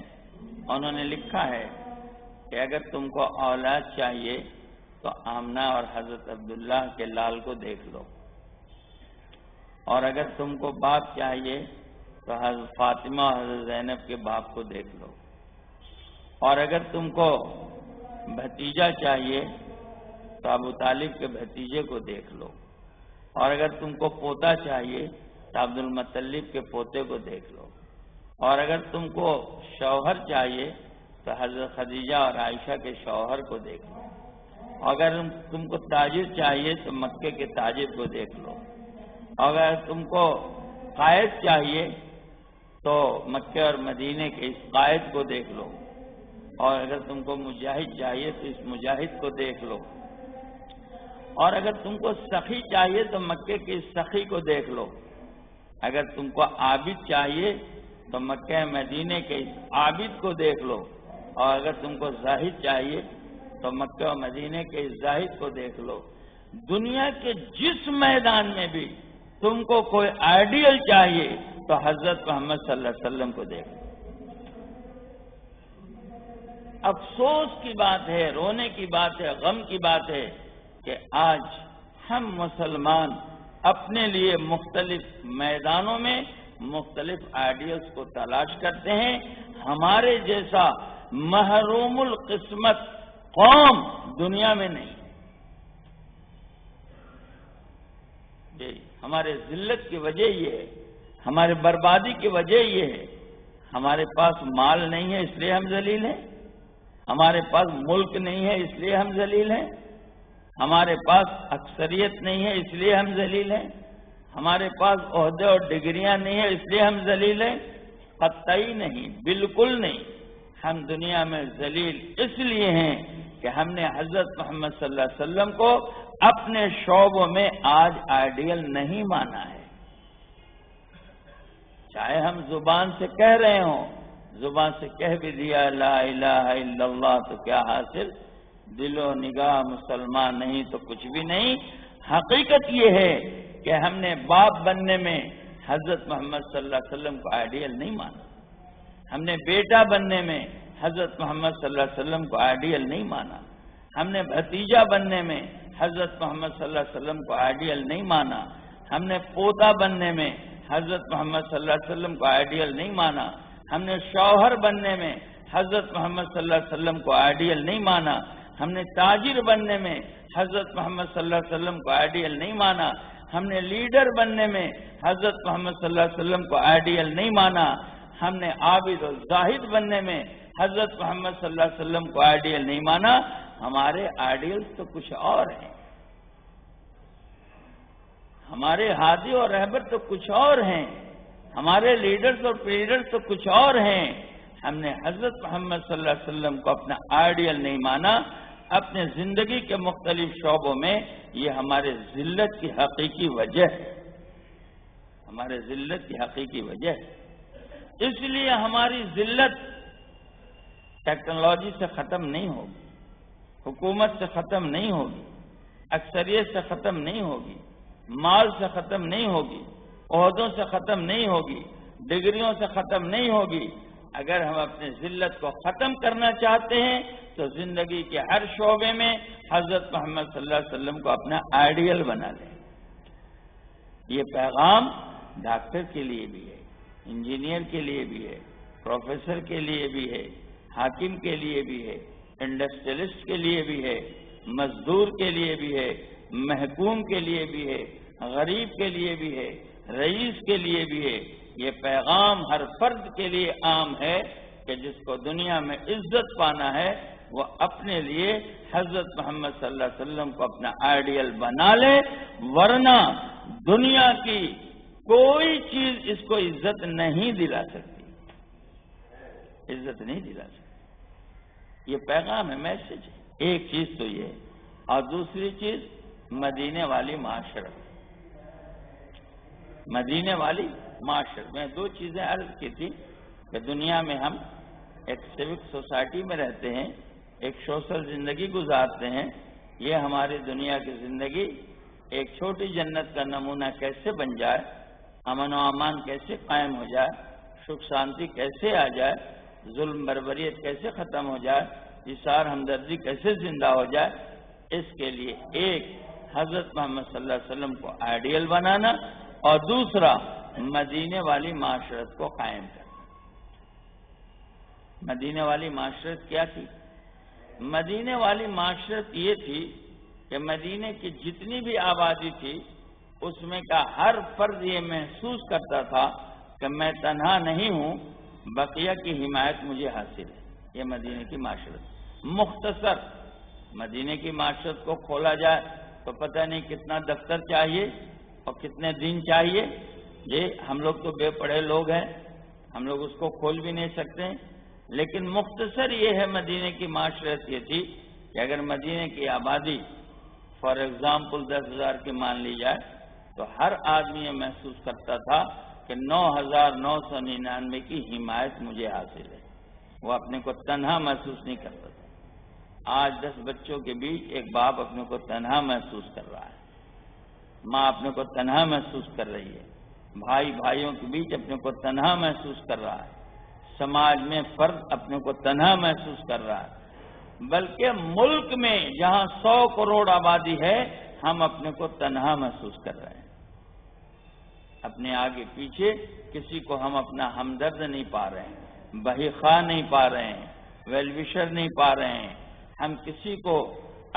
انہوں نے لکھا ہے کہ اگر تم کو اولاد چاہیے تو آمنہ اور حضرت عبداللہ کے لال کو دیکھ لو، اور اگر تم کو باپ چاہیے تو حضرت فاطمہ اور حضرت زینب کے باپ کو دیکھ لو، اور اگر تم کو بھتیجا چاہیے تو ابو طالب کے بھتیجے کو دیکھ لو، اور اگر تم کو پوتا چاہیے تو عبد المطلب کے پوتے کو دیکھ لو، اور اگر تم کو شوہر چاہیے تو حضرت خدیجہ اور عائشہ کے شوہر کو دیکھ لو، اگر تم کو تاجر چاہیے تو مکے کے تاجر کو دیکھ لو، اگر تم کو قائد چاہیے تو مکے اور مدینے کے اس قائد کو دیکھ لو، اور اگر تم کو مجاہد چاہیے تو اس مجاہد کو دیکھ لو، اور اگر تم کو سخی چاہیے تو مکے کے اس سخی کو دیکھ لو، اگر تم کو عابد چاہیے تو مکہ مدینے کے اس عابد کو دیکھ لو، اور اگر تم کو زاہد چاہیے تو مکہ و مدینے کے اس زاہد کو دیکھ لو۔ دنیا کے جس میدان میں بھی تم کو کوئی آئیڈیل چاہیے تو حضرت محمد صلی اللہ علیہ وسلم کو دیکھ لو۔ افسوس کی بات ہے، رونے کی بات ہے، غم کی بات ہے کہ آج ہم مسلمان اپنے لیے مختلف میدانوں میں مختلف آئیڈیلز کو تلاش کرتے ہیں۔ ہمارے جیسا محروم القسمت قوم دنیا میں نہیں۔ جی، ہمارے ذلت کی وجہ یہ ہے، ہمارے بربادی کی وجہ یہ ہے، ہمارے پاس مال نہیں ہے اس لیے ہم ذلیل ہیں، ہمارے پاس ملک نہیں ہے اس لیے ہم ذلیل ہیں، ہمارے پاس اکثریت نہیں ہے اس لیے ہم ذلیل ہیں، ہمارے پاس عہدے اور ڈگریاں نہیں ہیں اس لیے ہم ذلیل ہیں۔ قطعی نہیں، بالکل نہیں۔ ہم دنیا میں ذلیل اس لیے ہیں کہ ہم نے حضرت محمد صلی اللہ علیہ وسلم کو اپنے شعبوں میں آج آئیڈیل نہیں مانا ہے۔ چاہے ہم زبان سے کہہ رہے ہوں، زبان سے کہہ بھی دیا لا الہ الا اللہ تو کیا حاصل، دل و نگاہ مسلمان نہیں تو کچھ بھی نہیں۔ حقیقت یہ ہے کہ ہم نے باپ بننے میں حضرت محمد صلی اللہ علیہ وسلم کو آئیڈیل نہیں مانا، ہم نے بیٹا بننے میں حضرت محمد صلی اللہ علیہ وسلم کو آئیڈیل نہیں مانا، ہم نے بھتیجا بننے میں حضرت محمد صلی اللہ علیہ وسلم کو آئیڈیل نہیں مانا، ہم نے پوتا بننے میں حضرت محمد صلی اللہ علیہ وسلم کو آئیڈیل نہیں مانا، ہم نے شوہر بننے میں حضرت محمد صلی اللہ علیہ وسلم کو آئیڈیل نہیں مانا، ہم نے تاجر بننے میں حضرت محمد صلی اللہ علیہ وسلم کو آئیڈیل نہیں مانا، ہم نے لیڈر بننے میں حضرت محمد صلی اللہ علیہ وسلم کو آئیڈیل نہیں مانا، ہم نے عابد و زاہد بننے میں حضرت محمد صلی اللہ علیہ وسلم کو آئیڈیل نہیں مانا۔ ہمارے آئیڈیلز تو کچھ اور ہیں، ہمارے ہادی اور رہبر تو کچھ اور ہیں، ہمارے لیڈرز اور لیڈرز تو کچھ اور ہیں۔ ہم نے حضرت محمد صلی اللہ علیہ وسلم کو اپنا آئیڈیل نہیں مانا اپنے زندگی کے مختلف شعبوں میں۔ یہ ہمارے ذلت کی حقیقی وجہ ہے، ہمارے ذلت کی حقیقی وجہ ہے۔ اس لیے ہماری ذلت ٹیکنالوجی سے ختم نہیں ہوگی، حکومت سے ختم نہیں ہوگی، اکثریت سے ختم نہیں ہوگی، مال سے ختم نہیں ہوگی، عہدوں سے ختم نہیں ہوگی، ڈگریوں سے ختم نہیں ہوگی۔ اگر ہم اپنے ذلت کو ختم کرنا چاہتے ہیں تو زندگی کے ہر شعبے میں حضرت محمد صلی اللہ علیہ وسلم کو اپنا آئیڈیل بنا لیں۔ یہ پیغام ڈاکٹر کے لیے بھی ہے، انجینئر کے لیے بھی ہے، پروفیسر کے لیے بھی ہے، حاکم کے لیے بھی ہے، انڈسٹریلسٹ کے لیے بھی ہے، مزدور کے لیے بھی ہے، محکوم کے لیے بھی ہے، غریب کے لیے بھی ہے، رئیس کے لیے بھی ہے۔ یہ پیغام ہر فرد کے لیے عام ہے کہ جس کو دنیا میں عزت پانا ہے وہ اپنے لیے حضرت محمد صلی اللہ علیہ وسلم کو اپنا آئیڈیل بنا لے، ورنہ دنیا کی کوئی چیز اس کو عزت نہیں دلا سکتی، عزت نہیں دلا سکتی۔ یہ پیغام ہے، میسج ہے۔ ایک چیز تو یہ ہے، اور دوسری چیز مدینے والی معاشرت۔ مدینے والی معاشرت میں دو چیزیں عرض کی تھی کہ دنیا میں ہم ایک سیوک سوسائٹی میں رہتے ہیں، ایک سوشل زندگی گزارتے ہیں۔ یہ ہماری دنیا کی زندگی ایک چھوٹی جنت کا نمونہ کیسے بن جائے، امن و امان کیسے قائم ہو جائے، سکھ شانتی کیسے آ جائے، ظلم بربریت کیسے ختم ہو جائے، اثار ہمدردی کیسے زندہ ہو جائے، اس کے لیے ایک حضرت محمد صلی اللہ علیہ وسلم کو آئیڈیل بنانا، اور دوسرا مدینے والی معاشرت کو قائم کرنا۔ مدینے والی معاشرت کیا تھی؟ مدینے والی معاشرت یہ تھی کہ مدینے کی جتنی بھی آبادی تھی اس میں کا ہر فرد یہ محسوس کرتا تھا کہ میں تنہا نہیں ہوں، بقیہ کی حمایت مجھے حاصل ہے۔ یہ مدینے کی معاشرت۔ مختصر مدینے کی معاشرت کو کھولا جائے تو پتہ نہیں کتنا دفتر چاہیے اور کتنے دن چاہیے۔ یہ ہم لوگ تو بے پڑھے لوگ ہیں، ہم لوگ اس کو کھول بھی نہیں سکتے، لیکن مختصر یہ ہے مدینے کی معاشرت یہ تھی کہ اگر مدینے کی آبادی فار ایگزامپل 10,000 کی مان لی جائے تو ہر آدمی یہ محسوس کرتا تھا کہ 9,999 کی حمایت مجھے حاصل ہے۔ وہ اپنے کو تنہا محسوس نہیں کرتا تھا۔ آج 10 بچوں کے بیچ ایک باپ اپنے کو تنہا محسوس کر رہا ہے، ماں اپنے کو تنہا محسوس کر رہی ہے، بھائی بھائیوں کے بیچ اپنے کو تنہا محسوس کر رہا ہے، سماج میں فرد اپنے کو تنہا محسوس کر رہا ہے، بلکہ ملک میں جہاں 100 کروڑ آبادی ہے ہم اپنے کو تنہا محسوس کر رہے ہیں۔ اپنے آگے پیچھے کسی کو ہم اپنا ہمدرد نہیں پا رہے ہیں، بہی خواہ نہیں پا رہے ہیں، ویل وشر نہیں پا رہے ہیں، ہم کسی کو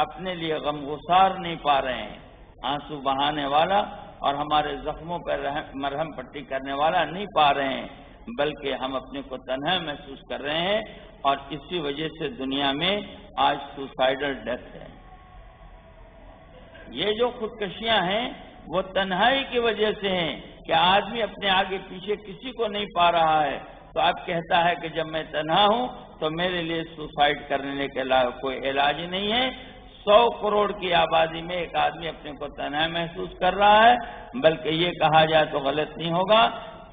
اپنے لیے غم گسار نہیں پا رہے ہیں، آنسو بہانے والا اور ہمارے زخموں پر مرہم پٹی کرنے والا نہیں پا رہے ہیں، بلکہ ہم اپنے کو تنہا محسوس کر رہے ہیں، اور اسی وجہ سے دنیا میں آج سوسائیڈل ڈیتھ ہے۔ یہ جو خودکشیاں ہیں وہ تنہائی کی وجہ سے ہیں کہ آدمی اپنے آگے پیچھے کسی کو نہیں پا رہا ہے، تو اب کہتا ہے کہ جب میں تنہا ہوں تو میرے لیے سوسائیڈ کرنے کے علاوہ کوئی علاج نہیں ہے۔ 100 کروڑ کی آبادی میں ایک آدمی اپنے کو تنہا محسوس کر رہا ہے، بلکہ یہ کہا جائے تو غلط نہیں ہوگا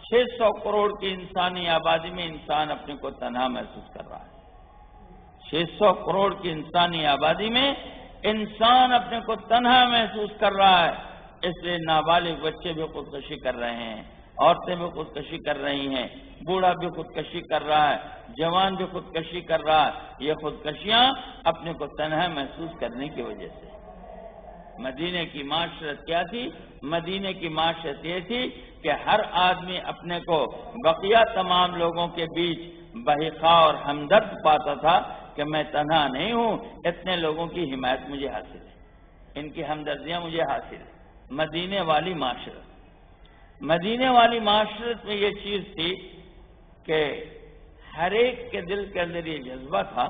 600 کروڑ کی انسانی آبادی میں انسان اپنے کو تنہا محسوس کر رہا ہے۔ 600 کروڑ کی انسانی آبادی میں انسان اپنے کو تنہا محسوس کر رہا ہے، اس لیے نابالغ بچے بھی خودکشی کر رہے ہیں، عورتیں بھی خودکشی کر رہی ہیں، بوڑھا بھی خودکشی کر رہا ہے، جوان بھی خودکشی کر رہا ہے۔ یہ خودکشیاں اپنے کو تنہا محسوس کرنے کی وجہ سے۔ مدینے کی معاشرت کیا تھی؟ مدینے کی معاشرت یہ تھی کہ ہر آدمی اپنے کو بقیہ تمام لوگوں کے بیچ بہیخواہ اور ہمدرد پاتا تھا کہ میں تنہا نہیں ہوں، اتنے لوگوں کی حمایت مجھے حاصل ہے، ان کی ہمدردیاں مجھے حاصل ہے۔ مدینے والی معاشرت، مدینے والی معاشرت میں یہ چیز تھی کہ ہر ایک کے دل کے اندر یہ جذبہ تھا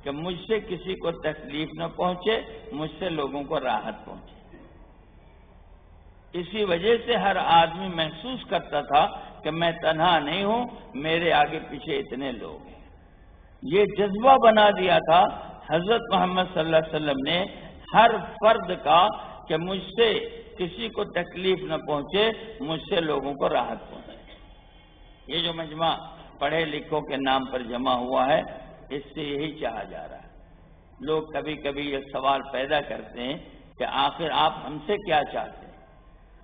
کہ مجھ سے کسی کو تکلیف نہ پہنچے، مجھ سے لوگوں کو راحت پہنچے۔ اسی وجہ سے ہر آدمی محسوس کرتا تھا کہ میں تنہا نہیں ہوں، میرے آگے پیچھے اتنے لوگ ہیں۔ یہ جذبہ بنا دیا تھا حضرت محمد صلی اللہ علیہ وسلم نے ہر فرد کا کہ مجھ سے کسی کو تکلیف نہ پہنچے، مجھ سے لوگوں کو راحت پہنچے۔ یہ جو مجمع پڑھے لکھوں کے نام پر جمع ہوا ہے، اس سے یہی چاہا جا رہا ہے۔ لوگ کبھی کبھی یہ سوال پیدا کرتے ہیں کہ آخر آپ ہم سے کیا چاہتے ہیں؟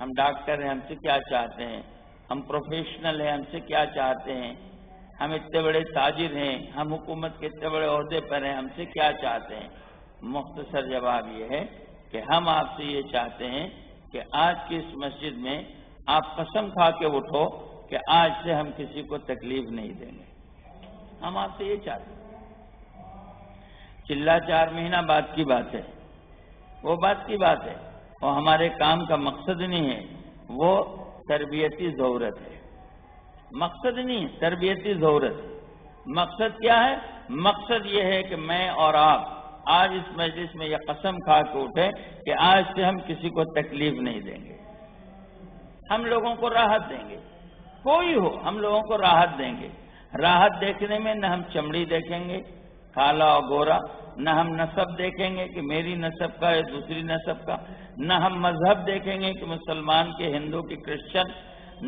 ہم ڈاکٹر ہیں، ہم سے کیا چاہتے ہیں؟ ہم پروفیشنل ہیں، ہم سے کیا چاہتے ہیں؟ ہم اتنے بڑے تاجر ہیں، ہم حکومت کے اتنے بڑے عہدے پر ہیں، ہم سے کیا چاہتے ہیں؟ مختصر جواب یہ ہے کہ ہم آپ سے یہ چاہتے ہیں کہ آج کی اس مسجد میں آپ قسم کھا کے اٹھو کہ آج سے ہم کسی کو تکلیف نہیں دیں گے. ہم آپ سے یہ چاہتے ہیں. چلا 4 مہینہ بعد کی بات ہے، وہ بات کی بات ہے، وہ ہمارے کام کا مقصد نہیں ہے، وہ تربیتی ضرورت ہے. مقصد نہیں، تربیتی ضرورت. مقصد کیا ہے؟ مقصد یہ ہے کہ میں اور آپ آج اس مجلس میں یہ قسم کھا کے اٹھے کہ آج سے ہم کسی کو تکلیف نہیں دیں گے، ہم لوگوں کو راحت دیں گے. کوئی ہو، ہم لوگوں کو راحت دیں گے. راحت دیکھنے میں نہ ہم چمڑی دیکھیں گے کالا اور گورا، نہ ہم نسب دیکھیں گے کہ میری نسب کا ہے دوسری نسب کا، نہ ہم مذہب دیکھیں گے کہ مسلمان کے ہندو کی کرسچن،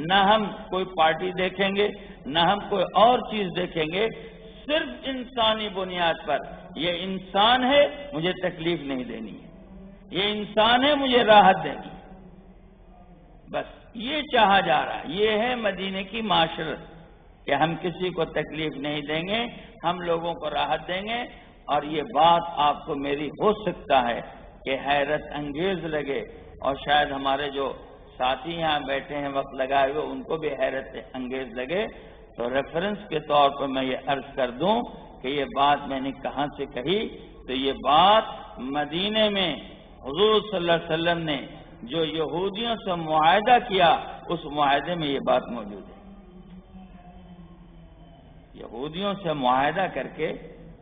نہ ہم کوئی پارٹی دیکھیں گے، نہ ہم کوئی اور چیز دیکھیں گے. صرف انسانی بنیاد پر یہ انسان ہے مجھے تکلیف نہیں دینی ہے، یہ انسان ہے مجھے راحت دینی ہے. بس یہ چاہا جا رہا ہے. یہ ہے مدینے کی معاشرت کہ ہم کسی کو تکلیف نہیں دیں گے، ہم لوگوں کو راحت دیں گے. اور یہ بات آپ کو میری ہو سکتا ہے کہ حیرت انگیز لگے، اور شاید ہمارے جو ساتھی یہاں بیٹھے ہیں وقت لگائے ہوئے ان کو بھی حیرت انگیز لگے. تو ریفرنس کے طور پر میں یہ عرض کر دوں کہ یہ بات میں نے کہاں سے کہی، تو یہ بات مدینے میں حضور صلی اللہ علیہ وسلم نے جو یہودیوں سے معاہدہ کیا اس معاہدے میں یہ بات موجود ہے. یہودیوں سے معاہدہ کر کے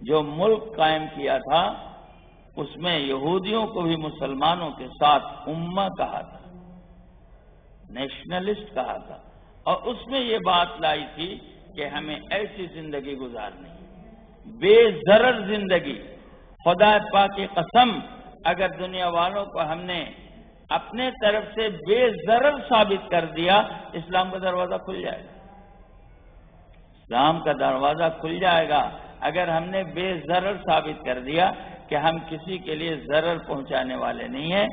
جو ملک قائم کیا تھا اس میں یہودیوں کو بھی مسلمانوں کے ساتھ امہ کہا تھا، نیشنلسٹ کہا تھا. اور اس میں یہ بات لائی تھی کہ ہمیں ایسی زندگی گزارنی بے ضرر زندگی. خدا پاک کی قسم اگر دنیا والوں کو ہم نے اپنے طرف سے بے ضرر ثابت کر دیا اسلام کا دروازہ کھل جائے گا. اسلام کا دروازہ کھل جائے گا اگر ہم نے بے ضرر ثابت کر دیا کہ ہم کسی کے لیے ضرر پہنچانے والے نہیں ہیں،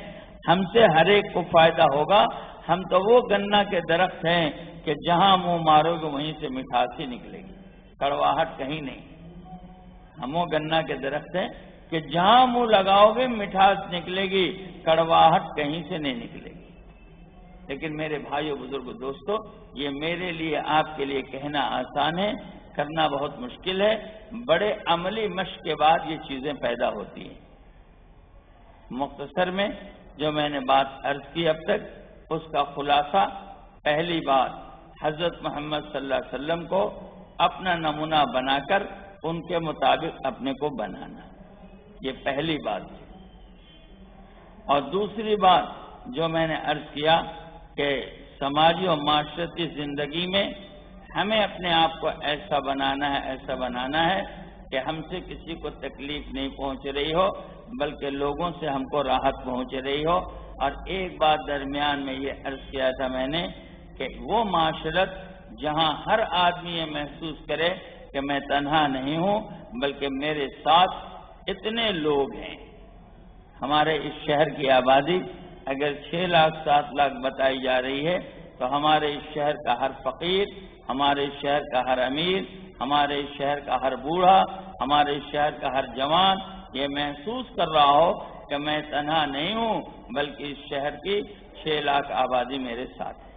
ہم سے ہر ایک کو فائدہ ہوگا. ہم تو وہ گنا کے درخت ہیں کہ جہاں منہ مارو گے وہیں سے مٹھاس ہی نکلے گی، کڑواہٹ کہیں نہیں. ہم وہ گنا کے درخت ہیں کہ جہاں منہ لگاؤ گے مٹھاس نکلے گی، کڑواہٹ کہیں سے نہیں نکلے گی. لیکن میرے بھائیو بزرگ دوستو، یہ میرے لیے آپ کے لیے کہنا آسان ہے، کرنا بہت مشکل ہے. بڑے عملی مشق کے بعد یہ چیزیں پیدا ہوتی ہیں. مختصر میں جو میں نے بات عرض کی اب تک اس کا خلاصہ، پہلی بات حضرت محمد صلی اللہ علیہ وسلم کو اپنا نمونہ بنا کر ان کے مطابق اپنے کو بنانا، یہ پہلی بات ہے. اور دوسری بات جو میں نے عرض کیا کہ سماجی اور معاشرتی زندگی میں ہمیں اپنے آپ کو ایسا بنانا ہے کہ ہم سے کسی کو تکلیف نہیں پہنچ رہی ہو بلکہ لوگوں سے ہم کو راحت پہنچ رہی ہو. اور ایک بات درمیان میں یہ عرض کیا تھا میں نے کہ وہ معاشرت جہاں ہر آدمی یہ محسوس کرے کہ میں تنہا نہیں ہوں بلکہ میرے ساتھ اتنے لوگ ہیں. ہمارے اس شہر کی آبادی اگر 6 لاکھ 7 لاکھ بتائی جا رہی ہے تو ہمارے اس شہر کا ہر فقیر، ہمارے اس شہر کا ہر امیر، ہمارے اس شہر کا ہر بوڑھا، ہمارے اس شہر کا ہر جوان یہ محسوس کر رہا ہو کہ میں تنہا نہیں ہوں بلکہ اس شہر کی 6 لاکھ آبادی میرے ساتھ ہے.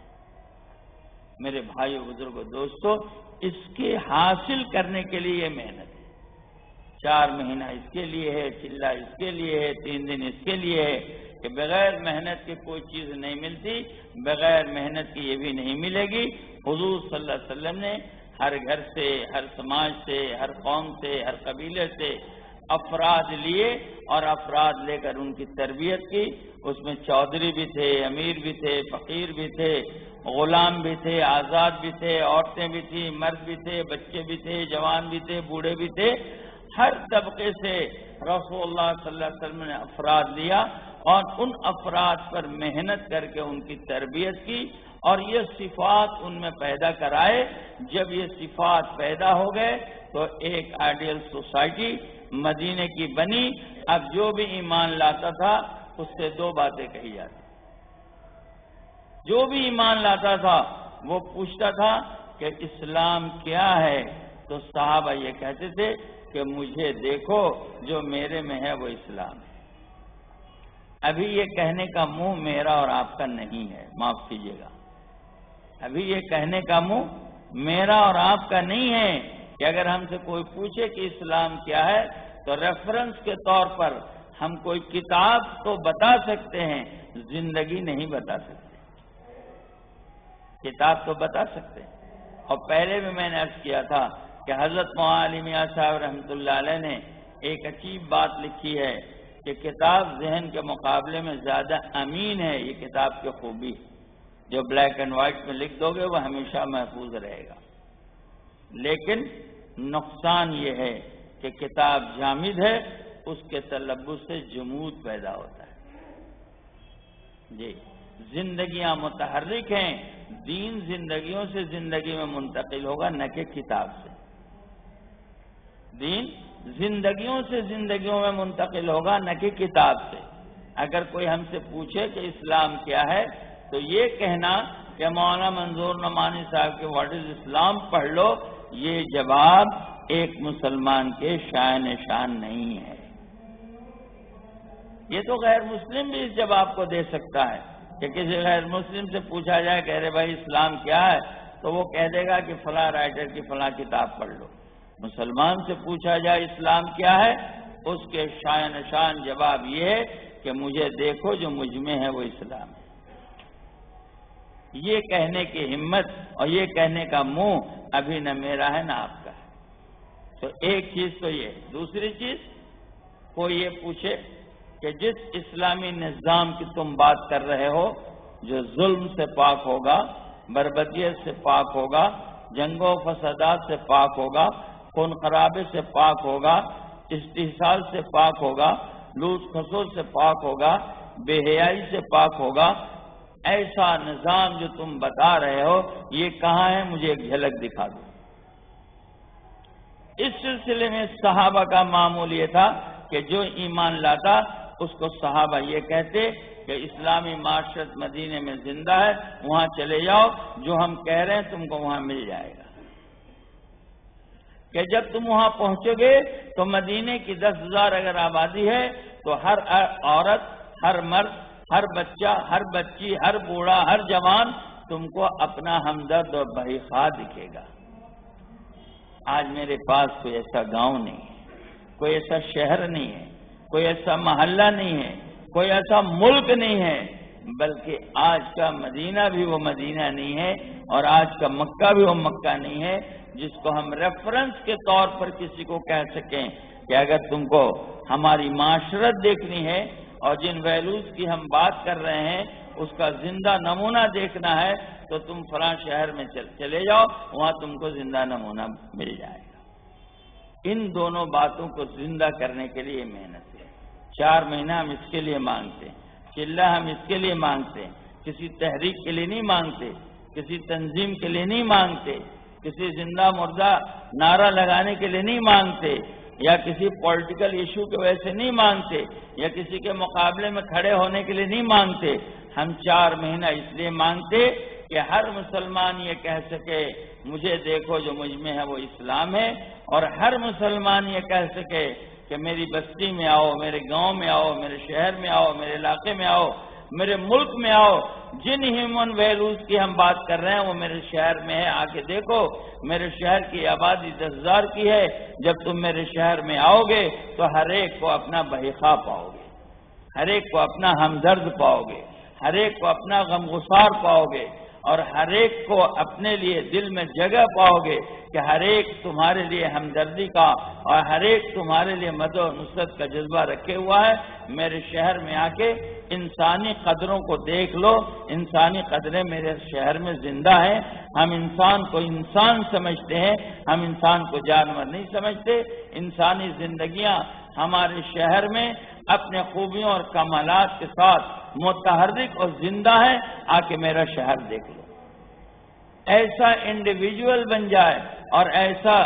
میرے بھائیو بزرگوں دوستو، اس کے حاصل کرنے کے لیے یہ محنت ہے. 4 مہینہ اس کے لیے ہے، چلہ اس کے لیے ہے، 3 دن اس کے لیے ہے کہ بغیر محنت کے کوئی چیز نہیں ملتی، بغیر محنت کی یہ بھی نہیں ملے گی. حضور صلی اللہ علیہ وسلم نے ہر گھر سے، ہر سماج سے، ہر قوم سے، ہر قبیلے سے افراد لیے اور افراد لے کر ان کی تربیت کی. اس میں چودھری بھی تھے، امیر بھی تھے، فقیر بھی تھے، غلام بھی تھے، آزاد بھی تھے، عورتیں بھی تھیں، مرد بھی تھے، بچے بھی تھے، جوان بھی تھے، بوڑھے بھی تھے. ہر طبقے سے رسول اللہ صلی اللہ علیہ وسلم نے افراد لیا اور ان افراد پر محنت کر کے ان کی تربیت کی اور یہ صفات ان میں پیدا کرائے. جب یہ صفات پیدا ہو گئے تو ایک آئیڈیل سوسائٹی مدینے کی بنی. اب جو بھی ایمان لاتا تھا اس سے 2 باتیں کہی جاتی. جو بھی ایمان لاتا تھا وہ پوچھتا تھا کہ اسلام کیا ہے، تو صحابہ یہ کہتے تھے کہ مجھے دیکھو جو میرے میں ہے وہ اسلام ہے. ابھی یہ کہنے کا منہ میرا اور آپ کا نہیں ہے، معاف کیجیے گا. ابھی یہ کہنے کا منہ میرا اور آپ کا نہیں ہے کہ اگر ہم سے کوئی پوچھے کہ اسلام کیا ہے تو ریفرنس کے طور پر ہم کوئی کتاب تو بتا سکتے ہیں، زندگی نہیں بتا سکتے۔ کتاب تو بتا سکتے ہیں، اور پہلے بھی میں نے عرض کیا تھا کہ حضرت مولانا میاں صاحب رحمۃ اللہ علیہ نے ایک عجیب بات لکھی ہے کہ کتاب ذہن کے مقابلے میں زیادہ امین ہے۔ یہ کتاب کی خوبی، جو بلیک اینڈ وائٹ میں لکھ دو گے وہ ہمیشہ محفوظ رہے گا، لیکن نقصان یہ ہے کہ کتاب جامد ہے، اس کے تلبس سے جمود پیدا ہوتا ہے۔ جی، زندگیاں متحرک ہیں، دین زندگیوں سے زندگی میں منتقل ہوگا، نہ کہ کتاب سے۔ دین زندگیوں سے زندگیوں میں منتقل ہوگا، نہ کہ کتاب سے۔ اگر کوئی ہم سے پوچھے کہ اسلام کیا ہے تو یہ کہنا کہ مولانا منظور نعمانی صاحب کے واٹ از اسلام پڑھ لو، یہ جواب ایک مسلمان کے شان شان نہیں ہے۔ یہ تو غیر مسلم بھی اس جواب کو دے سکتا ہے کہ کسی غیر مسلم سے پوچھا جائے کہ ارے بھائی اسلام کیا ہے، تو وہ کہہ دے گا کہ فلاں رائٹر کی فلاں کتاب پڑھ لو۔ مسلمان سے پوچھا جائے اسلام کیا ہے، اس کے شان شان جواب یہ ہے کہ مجھے دیکھو جو مجھ میں ہے وہ اسلام ہے۔ یہ کہنے کی ہمت اور یہ کہنے کا منہ ابھی نہ میرا ہے نہ آپ کا ہے۔ تو ایک چیز تو یہ، دوسری چیز کوئی یہ پوچھے کہ جس اسلامی نظام کی تم بات کر رہے ہو، جو ظلم سے پاک ہوگا، بربدیت سے پاک ہوگا، جنگوں و فسادات سے پاک ہوگا، خون خرابے سے پاک ہوگا، استحصال سے پاک ہوگا، لوٹ کھسوٹ سے پاک ہوگا، بے حیائی سے پاک ہوگا، ایسا نظام جو تم بتا رہے ہو یہ کہاں ہے؟ مجھے ایک جھلک دکھا دو۔ اس سلسلے میں صحابہ کا معمول یہ تھا کہ جو ایمان لاتا اس کو صحابہ یہ کہتے کہ اسلامی معاشرت مدینے میں زندہ ہے، وہاں چلے جاؤ، جو ہم کہہ رہے ہیں تم کو وہاں مل جائے گا۔ کہ جب تم وہاں پہنچو گے تو مدینے کی 10,000 اگر آبادی ہے تو ہر عورت، ہر مرد، ہر بچہ، ہر بچی، ہر بوڑھا، ہر جوان تم کو اپنا ہمدرد اور بھائی خواہ دکھے گا۔ آج میرے پاس کوئی ایسا گاؤں نہیں ہے، کوئی ایسا شہر نہیں ہے، کوئی ایسا محلہ نہیں ہے، کوئی ایسا ملک نہیں ہے، بلکہ آج کا مدینہ بھی وہ مدینہ نہیں ہے اور آج کا مکہ بھی وہ مکہ نہیں ہے جس کو ہم ریفرنس کے طور پر کسی کو کہہ سکیں کہ اگر تم کو ہماری معاشرت دیکھنی ہے اور جن ویلوز کی ہم بات کر رہے ہیں اس کا زندہ نمونہ دیکھنا ہے تو تم فلاں شہر میں چلے جاؤ، وہاں تم کو زندہ نمونہ مل جائے گا۔ ان دونوں باتوں کو زندہ کرنے کے لیے محنت ہے۔ 4 مہینہ ہم اس کے لیے مانگتے ہیں، چلہ ہم اس کے لیے مانگتے ہیں، کسی تحریک کے لیے نہیں مانگتے، کسی تنظیم کے لیے نہیں مانگتے، کسی زندہ مردہ نعرہ لگانے کے لیے نہیں مانگتے، یا کسی پولیٹیکل ایشو کی وجہ سے نہیں مانگتے، یا کسی کے مقابلے میں کھڑے ہونے کے لیے نہیں مانگتے۔ ہم 4 مہینہ اس لیے مانگتے کہ ہر مسلمان یہ کہہ سکے مجھے دیکھو جو مجھ میں ہے وہ اسلام ہے، اور ہر مسلمان یہ کہہ سکے کہ میری بستی میں آؤ، میرے گاؤں میں آؤ، میرے شہر میں آؤ، میرے علاقے میں آؤ، میرے ملک میں آؤ، جن ہیومن ویلوز کی ہم بات کر رہے ہیں وہ میرے شہر میں ہے، آ کے دیکھو۔ میرے شہر کی آبادی 10,000 کی ہے، جب تم میرے شہر میں آؤ گے تو ہر ایک کو اپنا بہیخواہ پاؤ گے، ہر ایک کو اپنا ہمدرد پاؤ گے، ہر ایک کو اپنا غمگسار پاؤ گے، اور ہر ایک کو اپنے لیے دل میں جگہ پاؤ گے کہ ہر ایک تمہارے لیے ہمدردی کا اور ہر ایک تمہارے لیے مدد و نصرت کا جذبہ رکھے ہوا ہے۔ میرے شہر میں آ کے انسانی قدروں کو دیکھ لو، انسانی قدریں میرے شہر میں زندہ ہیں۔ ہم انسان کو انسان سمجھتے ہیں، ہم انسان کو جانور نہیں سمجھتے۔ انسانی زندگیاں ہمارے شہر میں اپنے خوبیوں اور کمالات کے ساتھ متحرک اور زندہ ہے، آ کے میرا شہر دیکھ لو۔ ایسا انڈیویجول بن جائے اور ایسا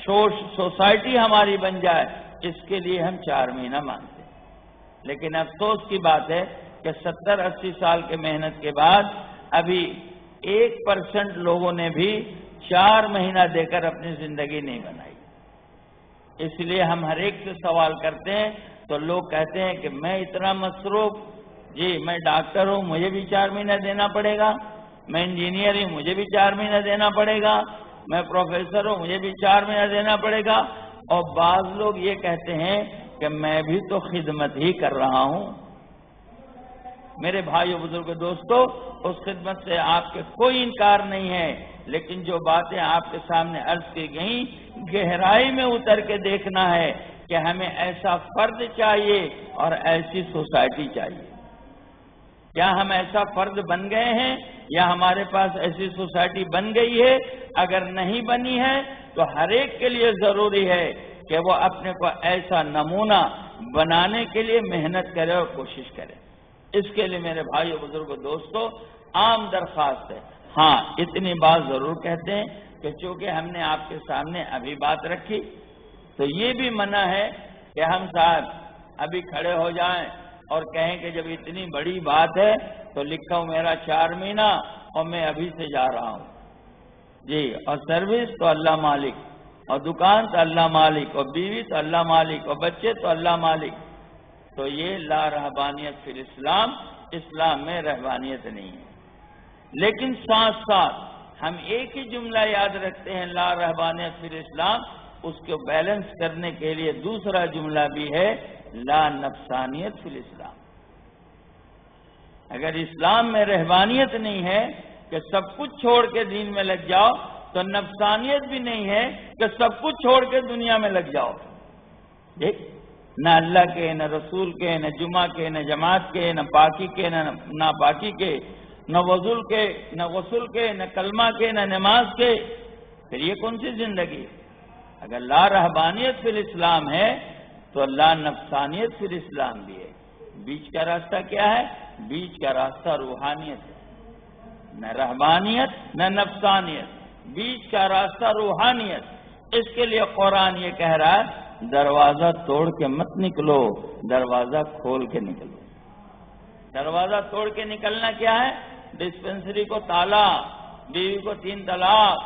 سوسائٹی ہماری بن جائے، اس کے لیے ہم 4 مہینہ مانگتے ہیں۔ لیکن افسوس کی بات ہے کہ 70-80 سال کے محنت کے بعد ابھی 1% لوگوں نے بھی 4 مہینہ دے کر اپنی زندگی نہیں بنائی۔ اس لیے ہم ہر ایک سے سوال کرتے ہیں تو لوگ کہتے ہیں کہ میں اتنا مصروف، جی میں ڈاکٹر ہوں، مجھے بھی 4 مہینہ دینا پڑے گا، میں انجینئر ہوں، مجھے بھی 4 مہینہ دینا پڑے گا، میں پروفیسر ہوں، مجھے بھی 4 مہینہ دینا پڑے گا۔ اور بعض لوگ یہ کہتے ہیں کہ میں بھی تو خدمت ہی کر رہا ہوں۔ میرے بھائیو، بزرگ، دوستو، اس خدمت سے آپ کے کوئی انکار نہیں ہے، لیکن جو باتیں آپ کے سامنے عرض کی گئیں، گہرائی میں اتر کے دیکھنا ہے کہ ہمیں ایسا فرد چاہیے اور ایسی سوسائٹی چاہیے۔ کیا ہم ایسا فرد بن گئے ہیں یا ہمارے پاس ایسی سوسائٹی بن گئی ہے؟ اگر نہیں بنی ہے تو ہر ایک کے لیے ضروری ہے کہ وہ اپنے کو ایسا نمونہ بنانے کے لیے محنت کرے اور کوشش کرے۔ اس کے لیے میرے بھائیو، بزرگوں، دوستو، عام درخواست ہے۔ ہاں، اتنی بات ضرور کہتے ہیں کہ چونکہ ہم نے آپ کے سامنے ابھی بات رکھی تو یہ بھی منع ہے کہ ہم صاحب ابھی کھڑے ہو جائیں اور کہیں کہ جب اتنی بڑی بات ہے تو لکھا ہوں میرا 4 مہینہ اور میں ابھی سے جا رہا ہوں جی، اور سروس تو اللہ مالک، اور دکان تو اللہ مالک، اور بیوی تو اللہ مالک، اور بچے تو اللہ مالک۔ تو یہ لا رہبانیت فی الاسلام، اسلام میں رہبانیت نہیں ہے۔ لیکن ساتھ ساتھ ہم ایک ہی جملہ یاد رکھتے ہیں، لا رہبانیت فی الاسلام، اس کو بیلنس کرنے کے لیے دوسرا جملہ بھی ہے، لا نفسانیت فی الاسلام۔ اگر اسلام میں رہبانیت نہیں ہے کہ سب کچھ چھوڑ کے دین میں لگ جاؤ، تو نفسانیت بھی نہیں ہے کہ سب کچھ چھوڑ کے دنیا میں لگ جاؤ۔ دیکھ، نہ اللہ کے، نہ رسول کے، نہ جمعہ کے، نہ جماعت کے، نہ پاکی کے، نہ ناپاکی کے، نہ وضو کے، نہ غسل کے، نہ کلمہ کے، نہ نماز کے، پھر یہ کون سی زندگی؟ اگر لا رہبانیت فی الاسلام ہے تو لا نفسانیت فی الاسلام بھی ہے۔ بیچ کا راستہ کیا ہے؟ بیچ کا راستہ روحانیت ہے، نہ رہبانیت نہ نفسانیت، بیچ کا راستہ روحانیت۔ اس کے لیے قرآن یہ کہہ رہا ہے، دروازہ توڑ کے مت نکلو، دروازہ کھول کے نکلو۔ دروازہ توڑ کے نکلنا کیا ہے؟ ڈسپنسری کو تالا، بیوی کو 3 طلاق،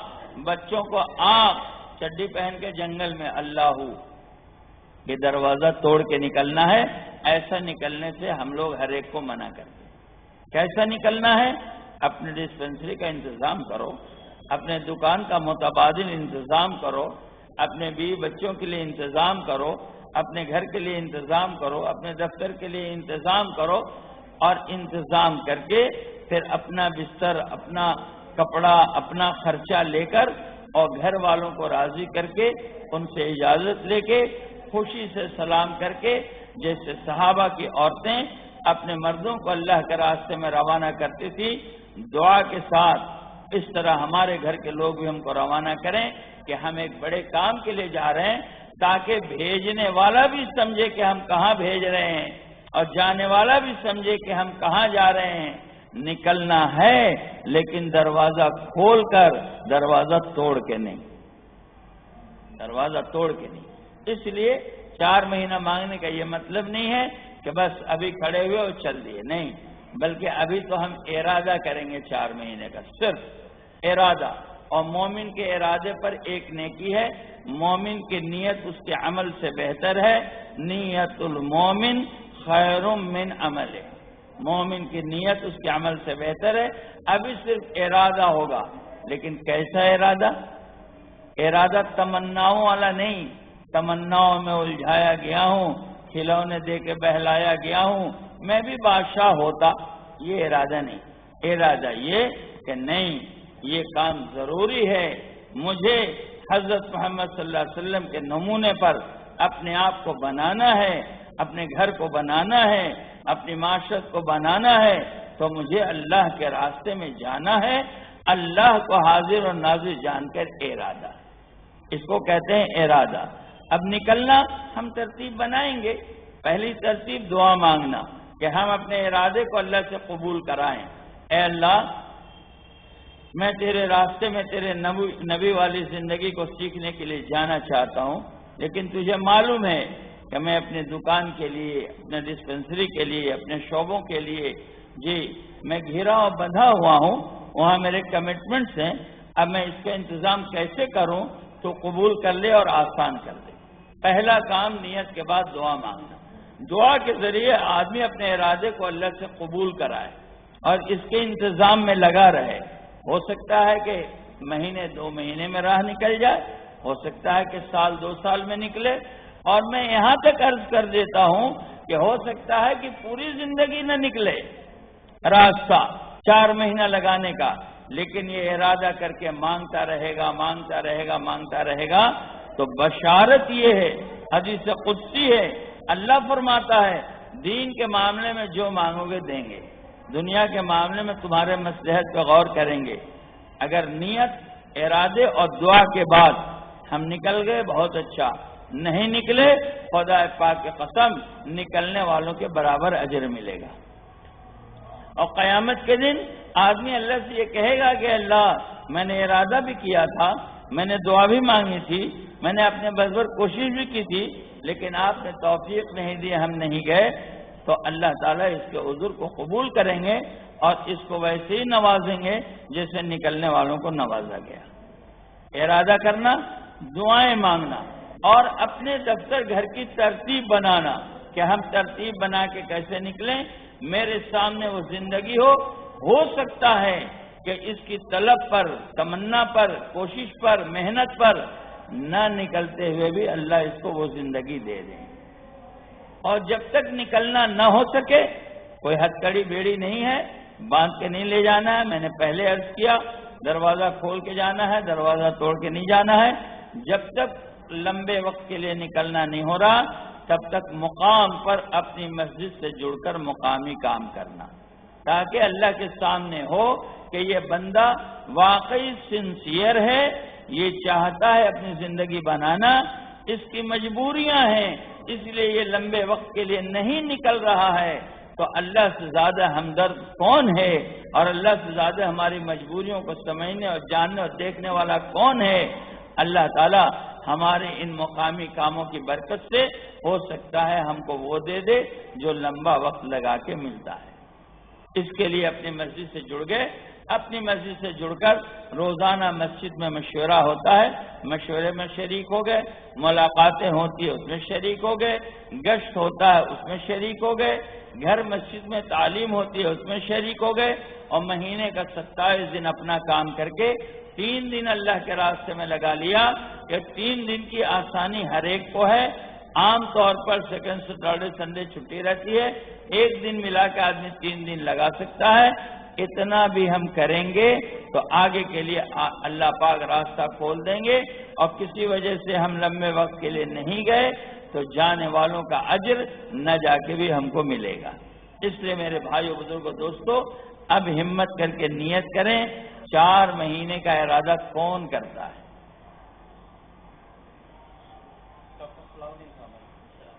بچوں کو آگ، چڈی پہن کے جنگل میں اللہ، یہ دروازہ توڑ کے نکلنا ہے۔ ایسا نکلنے سے ہم لوگ ہر ایک کو منع کرتے ہیں۔ کیسا نکلنا ہے؟ اپنے ڈسپنسری کا انتظام کرو، اپنے دکان کا متبادل انتظام کرو، اپنے بیوی بچوں کے لیے انتظام کرو، اپنے گھر کے لیے انتظام کرو، اپنے دفتر کے لیے انتظام کرو، اور انتظام کر کے پھر اپنا بستر، اپنا کپڑا، اپنا خرچہ لے کر اور گھر والوں کو راضی کر کے ان سے اجازت لے کے خوشی سے سلام کر کے، جیسے صحابہ کی عورتیں اپنے مردوں کو اللہ کے راستے میں روانہ کرتی تھی دعا کے ساتھ، اس طرح ہمارے گھر کے لوگ بھی ہم کو روانہ کریں کہ ہم ایک بڑے کام کے لیے جا رہے ہیں، تاکہ بھیجنے والا بھی سمجھے کہ ہم کہاں بھیج رہے ہیں اور جانے والا بھی سمجھے کہ ہم کہاں جا رہے ہیں۔ نکلنا ہے لیکن دروازہ کھول کر، دروازہ توڑ کے نہیں، دروازہ توڑ کے نہیں۔ اس لیے 4 مہینہ مانگنے کا یہ مطلب نہیں ہے کہ بس ابھی کھڑے ہوئے اور چل دیے، نہیں، بلکہ ابھی تو ہم ارادہ کریں گے 4 مہینے کا، صرف ارادہ۔ اور مومن کے ارادے پر ایک نیکی ہے، مومن کی نیت اس کے عمل سے بہتر ہے، نیت المومن خیر من عمل، مومن کی نیت اس کے عمل سے بہتر ہے۔ ابھی صرف ارادہ ہوگا، لیکن کیسا ارادہ؟ ارادہ تمناؤں والا نہیں، تمناؤں میں الجھایا گیا ہوں، کھلونے دے کے بہلایا گیا ہوں، میں بھی بادشاہ ہوتا، یہ ارادہ نہیں۔ ارادہ یہ کہ نہیں، یہ کام ضروری ہے، مجھے حضرت محمد صلی اللہ علیہ وسلم کے نمونے پر اپنے آپ کو بنانا ہے، اپنے گھر کو بنانا ہے، اپنی معاشرت کو بنانا ہے، تو مجھے اللہ کے راستے میں جانا ہے، اللہ کو حاضر اور ناظر جان کر ارادہ، اس کو کہتے ہیں ارادہ۔ اب نکلنا ہم ترتیب بنائیں گے۔ پہلی ترتیب دعا مانگنا کہ ہم اپنے ارادے کو اللہ سے قبول کرائیں۔ اے اللہ، میں تیرے راستے میں تیرے نبی والی زندگی کو سیکھنے کے لیے جانا چاہتا ہوں، لیکن تجھے معلوم ہے کہ میں اپنے دکان کے لیے، اپنے ڈسپنسری کے لیے، اپنے شعبوں کے لیے جی میں گھرا اور بندھا ہوا ہوں، وہاں میرے کمٹمنٹس ہیں، اب میں اس کا انتظام کیسے کروں؟ تو قبول کر لے اور آسان کر دے۔ پہلا کام نیت کے بعد دعا مانگنا، دعا کے ذریعے آدمی اپنے ارادے کو اللہ سے قبول کرائے۔ اور اس کے انتظام میں لگا رہے. ہو سکتا ہے کہ مہینے 2 مہینے میں راہ نکل جائے، ہو سکتا ہے کہ سال 2 سال میں نکلے، اور میں یہاں تک عرض کر دیتا ہوں کہ ہو سکتا ہے کہ پوری زندگی نہ نکلے راستہ 4 مہینہ لگانے کا، لیکن یہ ارادہ کر کے مانگتا رہے گا، مانگتا رہے گا، مانگتا رہے گا. تو بشارت یہ ہے، حدیث قدسی ہے، اللہ فرماتا ہے دین کے معاملے میں جو مانگو گے دیں گے، دنیا کے معاملے میں تمہارے مصلحت پہ غور کریں گے. اگر نیت، ارادے اور دعا کے بعد ہم نکل گئے بہت اچھا، نہیں نکلے خدا پاک کی قسم نکلنے والوں کے برابر اجر ملے گا. اور قیامت کے دن آدمی اللہ سے یہ کہے گا کہ اللہ میں نے ارادہ بھی کیا تھا، میں نے دعا بھی مانگی تھی، میں نے اپنے بزبر کوشش بھی کی تھی، لیکن آپ نے توفیق نہیں دی، ہم نہیں گئے. تو اللہ تعالیٰ اس کے عذر کو قبول کریں گے اور اس کو ویسے ہی نوازیں گے جیسے نکلنے والوں کو نوازا گیا. ارادہ کرنا، دعائیں مانگنا اور اپنے دفتر گھر کی ترتیب بنانا کہ ہم ترتیب بنا کے کیسے نکلیں. میرے سامنے وہ زندگی ہو سکتا ہے کہ اس کی طلب پر، تمنا پر، کوشش پر، محنت پر نہ نکلتے ہوئے بھی اللہ اس کو وہ زندگی دے دیں. اور جب تک نکلنا نہ ہو سکے کوئی ہتھکڑی بیڑی نہیں ہے، باندھ کے نہیں لے جانا ہے. میں نے پہلے عرض کیا دروازہ کھول کے جانا ہے، دروازہ توڑ کے نہیں جانا ہے. جب تک لمبے وقت کے لیے نکلنا نہیں ہو رہا تب تک مقام پر اپنی مسجد سے جڑ کر مقامی کام کرنا، تاکہ اللہ کے سامنے ہو کہ یہ بندہ واقعی سنسیئر ہے، یہ چاہتا ہے اپنی زندگی بنانا، اس کی مجبوریاں ہیں، اس لیے یہ لمبے وقت کے لیے نہیں نکل رہا ہے. تو اللہ سے زیادہ ہمدرد کون ہے اور اللہ سے زیادہ ہماری مجبوریوں کو سمجھنے اور جاننے اور دیکھنے والا کون ہے؟ اللہ تعالیٰ ہمارے ان مقامی کاموں کی برکت سے ہو سکتا ہے ہم کو وہ دے دے جو لمبا وقت لگا کے ملتا ہے. اس کے لیے اپنی مسجد سے جڑ گئے. اپنی مسجد سے جڑ کر روزانہ مسجد میں مشورہ ہوتا ہے، مشورے میں شریک ہو گئے. ملاقاتیں ہوتی ہیں اس میں شریک ہو گئے. گشت ہوتا ہے اس میں شریک ہو گئے. گھر مسجد میں تعلیم ہوتی ہے اس میں شریک ہو گئے. اور مہینے کا 27 دن اپنا کام کر کے 3 دن اللہ کے راستے میں لگا لیا کہ 3 دن کی آسانی ہر ایک کو ہے. عام طور پر سیکنڈ سیٹرڈے سنڈے چھٹی رہتی ہے، 1 دن ملا کے آدمی 3 دن لگا سکتا ہے. اتنا بھی ہم کریں گے تو آگے کے لیے اللہ پاک راستہ کھول دیں گے. اور کسی وجہ سے ہم لمبے وقت کے لیے نہیں گئے تو جانے والوں کا اجر نہ جا کے بھی ہم کو ملے گا. اس لیے میرے بھائیو بزرگوں دوستو اب ہمت کر کے نیت کریں. 4 مہینے کا ارادہ کون کرتا ہے؟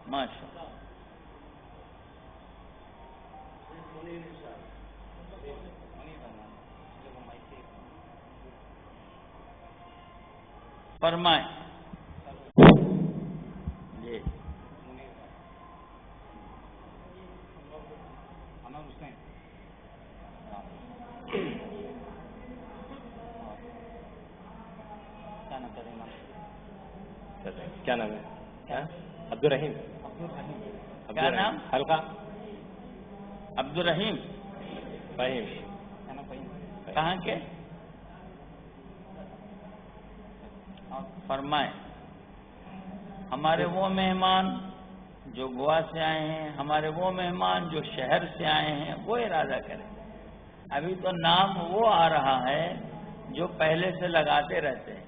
ماشاء اللہ. فرمائیں. جی کیا نام ہے؟ عبد الرحیم. کیا نام؟ حلقہ عبد الرحیم. فہیم. کہاں کے؟ فرمائیں. ہمارے وہ مہمان جو گوا سے آئے ہیں، ہمارے وہ مہمان جو شہر سے آئے ہیں، وہ ارادہ کریں. ابھی تو نام وہ آ رہا ہے جو پہلے سے لگاتے رہتے ہیں،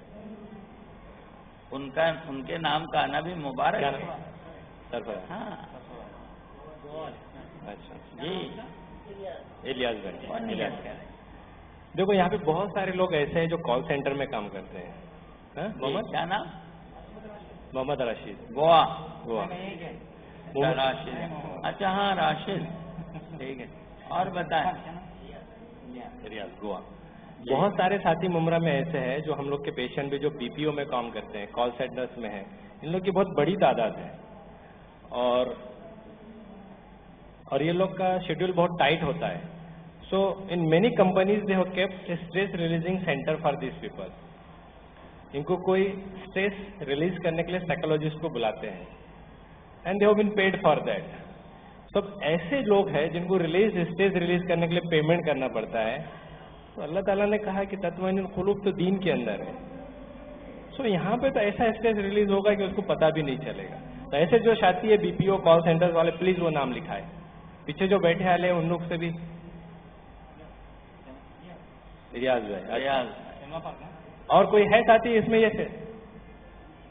ان کے نام کا آنا بھی مبارک ہے. ہاں جی الیاس بھائی. دیکھو یہاں پہ بہت سارے لوگ ایسے ہیں جو کال سینٹر میں کام کرتے ہیں. محمد کیا نام؟ محمد راشد. گوا. راشد. اچھا ہاں راشد. ٹھیک ہے. اور بتائیں. ریاض گوا. بہت سارے ساتھی ممرہ میں ایسے ہیں جو ہم لوگ کے پیشنٹ بھی جو پی پی او میں کام کرتے ہیں، کال سینٹرز میں ہیں، ان لوگ کی بہت بڑی تعداد ہے. اور یہ لوگ کا شیڈیول بہت ٹائٹ ہوتا ہے. So in many companies they have kept stress releasing centre for these people. ان کو کوئی اسٹریس ریلیز کرنے کے لیے سائیکولوجسٹ کو بلاتے ہیں and they have been paid for that. تو ایسے لوگ ہیں جن کو اسٹیج ریلیز کرنے کے لیے پیمنٹ کرنا پڑتا ہے. تو اللہ تعالیٰ نے کہا کہ تطمئن القلوب تو دین کے اندر ہے. سو یہاں پہ تو ایسا اسٹیج ریلیز ہوگا کہ اس کو پتا بھی نہیں چلے گا. تو ایسے جو ساتھی ہے BPO کال سینٹر والے, پلیز وہ نام لکھائے. پیچھے جو بیٹھے والے ہیں ان لوگ سے بھی. ریاض بھائی, ریاض. اور کوئی ہے ساتھی اس میں؟ یہ سے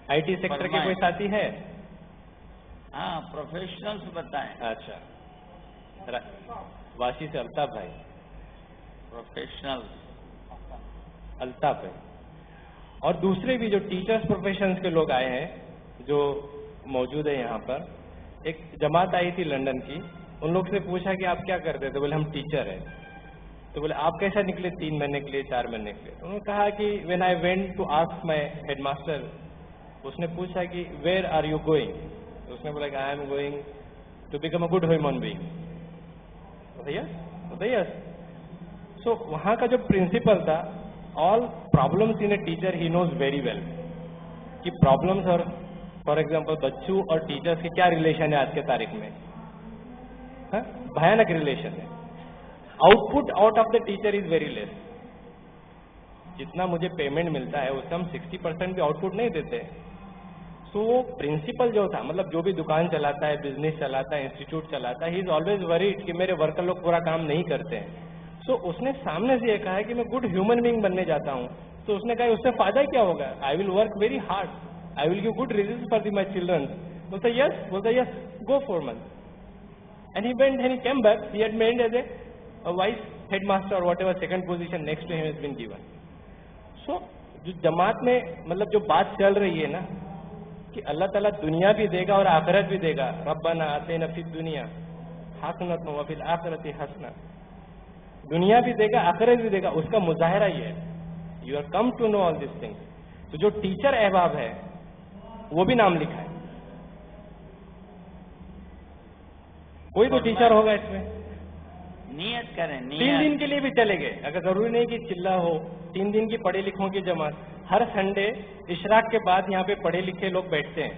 IT سیکٹر کے کوئی ساتھی ہے؟ ہاں, پروفیشنلز بتائیں. اچھا, واشی سے الطاف بھائی. پروفیشنل الطاف ہے. اور دوسرے بھی جو ٹیچرز پروفیشنز کے لوگ آئے ہیں جو موجود ہیں یہاں پر. ایک جماعت آئی تھی لندن کی, ان لوگ سے پوچھا کہ آپ کیا کرتے تھے؟ بولے ہم ٹیچر ہیں. تو بولے آپ کیسا نکلے 3 مہینے کے لیے 4 مہینے کے لیے؟ انہوں نے کہا کہ when I went to ask my headmaster, اس نے پوچھا کہ ویئر آر یو گوئنگ؟ اس نے بولا کہ I am going to become a good human being. بتائیے. سو وہاں کا جو پرنسپل تھا, all problems in a teacher he knows very well, کہ پرابلمس اور فار ایگزامپل بچوں اور ٹیچرس کے کیا ریلیشن ہے آج کے تاریخ میں. بھیانک ریلیشن ہے. Out put out of the teacher is very less. جتنا مجھے پیمنٹ ملتا ہے اس سے ہم 60% بھی آؤٹ پٹ نہیں دیتے. سو وہ پرنسپل جو تھا, مطلب جو بھی دکان چلاتا ہے, بزنس چلاتا ہے, انسٹیٹیوٹ چلاتا ہے, ہی از آلویز وریڈ کہ میرے ورکر لوگ پورا کام نہیں کرتے ہیں. سو اس نے سامنے سے یہ کہا ہے کہ میں گڈ ہیومن بینگ بننے جاتا ہوں. تو اس نے کہا اس سے فائدہ کیا ہوگا؟ I will work very hard, I will give good result for my children. بولتا yes, go four month. And he went and he came back. He had made as a vice headmaster اور whatever second position next to him has been given. So جو جماعت میں مطلب جو بات چل رہی ہے نا کہ اللہ تعالیٰ دنیا بھی دے گا اور آخرت بھی دے گا. ربنا آتینا فی الدنیا حسنۃ وفی الآخرۃ حسنہ. دنیا بھی دے گا, آخرت بھی دے گا. اس کا مظاہرہ یہ ہے. You are come to know all these things. تو جو ٹیچر احباب ہے وہ بھی نام لکھا ہے. کوئی تو ٹیچر ہوگا اس میں. نیت کریں. 3 دن کے لیے بھی چلے گئے, اگر ضروری نہیں کہ چلہ ہو. 3 دن کی پڑھے لکھوں کی جماعت. ہر سنڈے اشراق کے بعد یہاں پہ پڑھے لکھے لوگ بیٹھتے ہیں.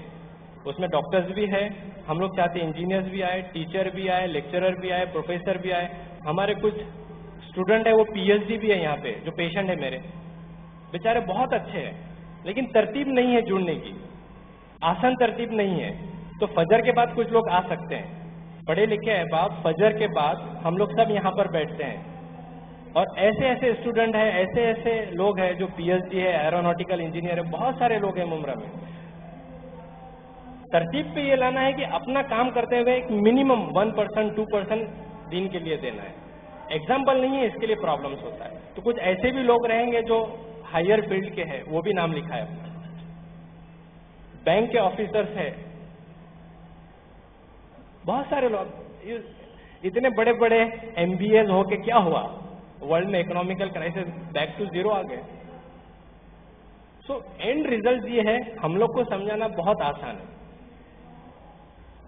اس میں ڈاکٹرز بھی ہے, ہم لوگ چاہتے ہیں انجینئرز بھی آئے, ٹیچر بھی آئے, لیکچرر بھی آئے, پروفیسر بھی آئے. ہمارے کچھ اسٹوڈنٹ ہے وہ PhD بھی ہے یہاں پہ, جو پیشنٹ ہے میرے, بیچارے بہت اچھے ہیں, لیکن ترتیب نہیں ہے جڑنے کی, آسان ترتیب نہیں ہے. تو فجر کے بعد کچھ لوگ آ سکتے ہیں, پڑھے لکھے احباب. فجر کے بعد ہم لوگ سب یہاں پر بیٹھتے ہیں. اور ایسے ایسے اسٹوڈنٹ ہیں, ایسے ایسے لوگ ہیں جو PhD ہے, ایروناٹیکل انجینئر ہے, بہت سارے لوگ ہیں ممرہ میں. ترتیب پہ یہ لانا ہے کہ اپنا کام کرتے ہوئے ایک منیمم 1% 2% دین کے لیے دینا ہے. ایگزامپل نہیں ہے, اس کے لیے پرابلمس ہوتا ہے. تو کچھ ایسے بھی لوگ رہیں گے جو ہائر فیلڈ کے ہیں, وہ بھی نام لکھا ہے اپنا. بینک کے آفیسرس ہے, بہت سارے لوگ. اتنے بڑے بڑے MBAs ہو کے کیا ہوا؟ ورلڈ میں economical crisis back to zero آ گئے. سو اینڈ ریزلٹ یہ ہے, ہم لوگ کو سمجھانا بہت آسان ہے.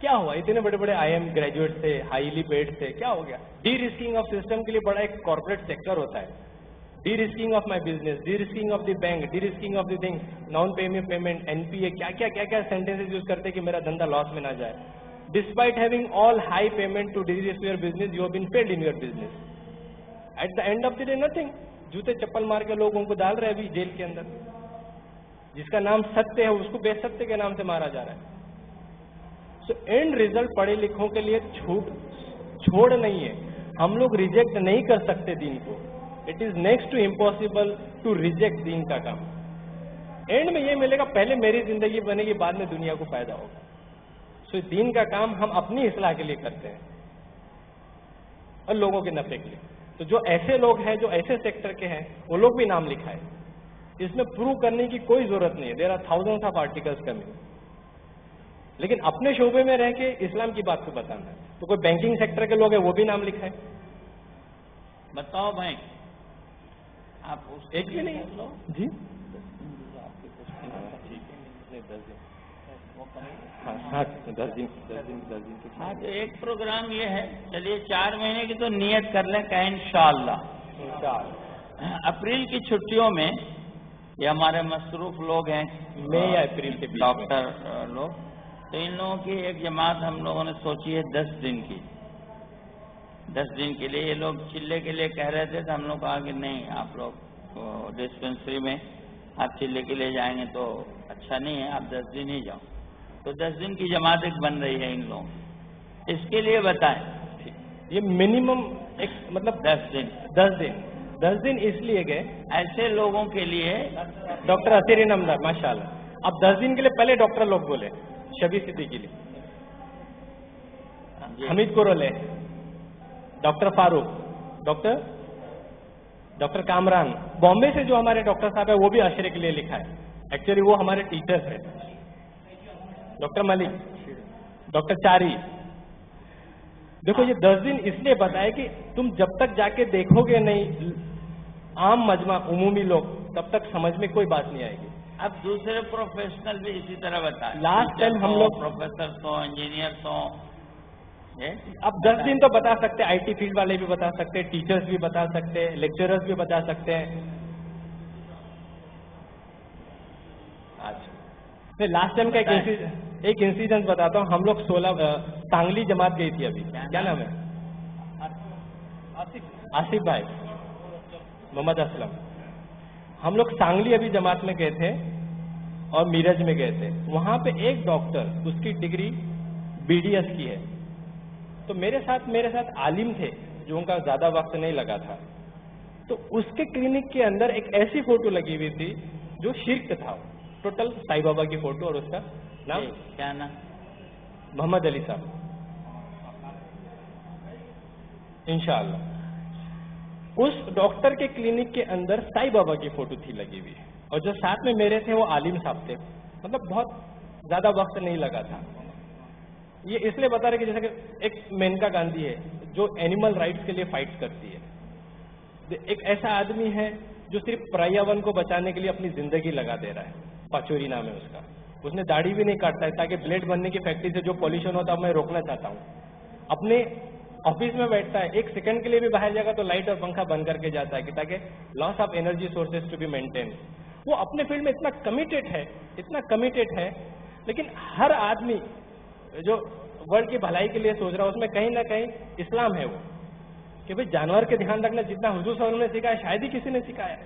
کیا ہوا؟ اتنے بڑے بڑے IIM گریجویٹ تھے, ہائیلی پیڈ تھے, کیا ہو گیا؟ ڈی رسکنگ آف سسٹم کے لیے بڑا ایک کارپوریٹ سیکٹر ہوتا ہے. D risking of my business, D risking of the bank, D risking of the thing, non payment, NPA, کیا کیا کیا سینٹینسز یوز کرتے کہ میرا دھندا لاس میں نہ جائے. Despite having all high payment to de-risk your business, you have been failed in your business. At the end of the day, nothing. جوتے چپل مار کے لوگوں کو ڈال رہے ابھی جیل کے اندر. جس کا نام ستیہ ہے اس کو بے ستیہ کے نام سے مارا جا رہا ہے. سو اینڈ ریزلٹ پڑھے لکھوں کے لیے چھوڑ نہیں ہے. ہم لوگ ریجیکٹ نہیں کر سکتے دین کو. It is next to impossible to reject دین کا کام. اینڈ میں یہ ملے گا, پہلے میری زندگی بنے گی, بعد میں دنیا کو فائدہ ہوگا. سو دین کا کام ہم اپنی اصلاح کے لیے کرتے ہیں اور لوگوں کے نفع کے لیے. تو جو ایسے لوگ ہیں جو ایسے سیکٹر کے ہیں وہ لوگ بھی نام لکھا ہے. اس میں پروو کرنے کی کوئی ضرورت نہیں ہے. There are thousands of articles coming. لیکن اپنے شعبے میں رہ کے اسلام کی بات کو بتانا ہے. تو کوئی بینکنگ سیکٹر کے لوگ ہیں وہ بھی نام لکھا ہے. بتاؤ بھائی, آپ ایک بھی نہیں لو جی. ہاں 10 دن. ہاں, تو ایک پروگرام یہ ہے, چلیے 4 مہینے کی تو نیت کر لیں کہ انشاءاللہ اپریل کی چھٹیوں میں, یہ ہمارے مصروف لوگ ہیں مئی یا اپریل کے ڈاکٹر لوگ, تو ان لوگوں کی ایک جماعت ہم لوگوں نے سوچی ہے 10 دن کی. 10 دن کے لیے یہ لوگ چلے کے لیے کہہ رہے تھے تو ہم لوگ کہا کہ نہیں، آپ لوگ ڈسپینسری میں آپ چلے کے لیے جائیں گے تو اچھا نہیں ہے، آپ 10 دن ہی جاؤ. تو 10 دن کی جماعت ایک بن رہی ہے ان لوگوں. اس کے لیے بتائیں. یہ منیمم ایک مطلب 10 دن اس لیے گئے ایسے لوگوں کے لیے. ڈاکٹر اسیر نمدار ماشاء اللہ. اب 10 دن کے لیے پہلے ڈاکٹر لوگ بولے، شبیر صدیقی لیے، حمید کورولے، ڈاکٹر فاروق، ڈاکٹر کامران. بامبے سے جو ہمارے ڈاکٹر صاحب ہے وہ بھی عشرے کے لیے لکھا ہے. ایکچولی وہ ہمارے ٹیچرز ہیں. ڈاکٹر ملک، ڈاکٹر چاری. دیکھو یہ 10 دن اس لیے بتائے کہ تم جب تک جا کے دیکھو گے نہیں عام مجمع عمومی لوگ، تب تک سمجھ میں کوئی بات نہیں آئے گی. اب دوسرے پروفیشنل بھی اسی طرح بتائیں. لاسٹ ٹائم ہم لوگ پروفیسر ہوں، انجینئر ہوں. اب 10 دن تو بتا سکتے، آئی ٹی فیلڈ والے بھی بتا سکتے، ٹیچرز بھی بتا سکتے، لیکچررز بھی بتا سکتے ہیں. اچھا لاسٹ ٹائم کا ایک انسیڈنٹ بتاتا ہوں. ہم لوگ 16 سانگلی جماعت گئی تھی. ابھی کیا نام ہے؟ آصف بھائی، محمد اسلم. ہم لوگ سانگلی ابھی جماعت میں گئے تھے اور میرج میں گئے تھے. وہاں پہ ایک ڈاکٹر، اس کی ڈگری BDS کی ہے. تو میرے ساتھ عالم تھے جو ان کا زیادہ وقت نہیں لگا تھا. تو اس کے کلینک کے اندر ایک ایسی فوٹو لگی ہوئی تھی جو شرک تھا. ٹوٹل سائی بابا کی فوٹو. اور اس کا نام کیا نام؟ محمد علی صاحب. انشاءاللہ اس ڈاکٹر کے کلینک کے اندر سائی بابا کی فوٹو تھی لگی ہوئی. اور جو ساتھ میں میرے تھے وہ عالم صاحب تھے. مطلب بہت زیادہ وقت نہیں لگا تھا. یہ اس لیے بتا رہے کہ جیسے کہ ایک مینکا گاندھی ہے جو اینیمل رائٹس کے لیے فائٹ کرتی ہے. ایک ایسا آدمی ہے جو صرف پریاورن کو بچانے کے لیے اپنی زندگی لگا دے رہا ہے. پاچوری نام ہے اس کا. اس نے داڑھی بھی نہیں کاٹتا ہے تاکہ بلیڈ بننے کی فیکٹری سے جو پولوشن ہوتا ہے میں روکنا چاہتا ہوں. اپنے آفس میں بیٹھتا ہے، 1 سیکنڈ کے لیے بھی باہر جائے گا تو لائٹ اور پنکھا بند کر کے جاتا ہے کہ تاکہ loss of energy sources to be maintain. وہ اپنے فیلڈ میں اتنا کمیٹیڈ ہے. لیکن ہر آدمی جو ورلڈ کی بھلائی کے لیے سوچ رہا ہے اس میں کہیں نہ کہیں اسلام ہے. وہ کہ بھئی جانور کے دھیان رکھنا جتنا حضور صلی اللہ علیہ وسلم نے سکھایا شاید ہی کسی نے سکھایا.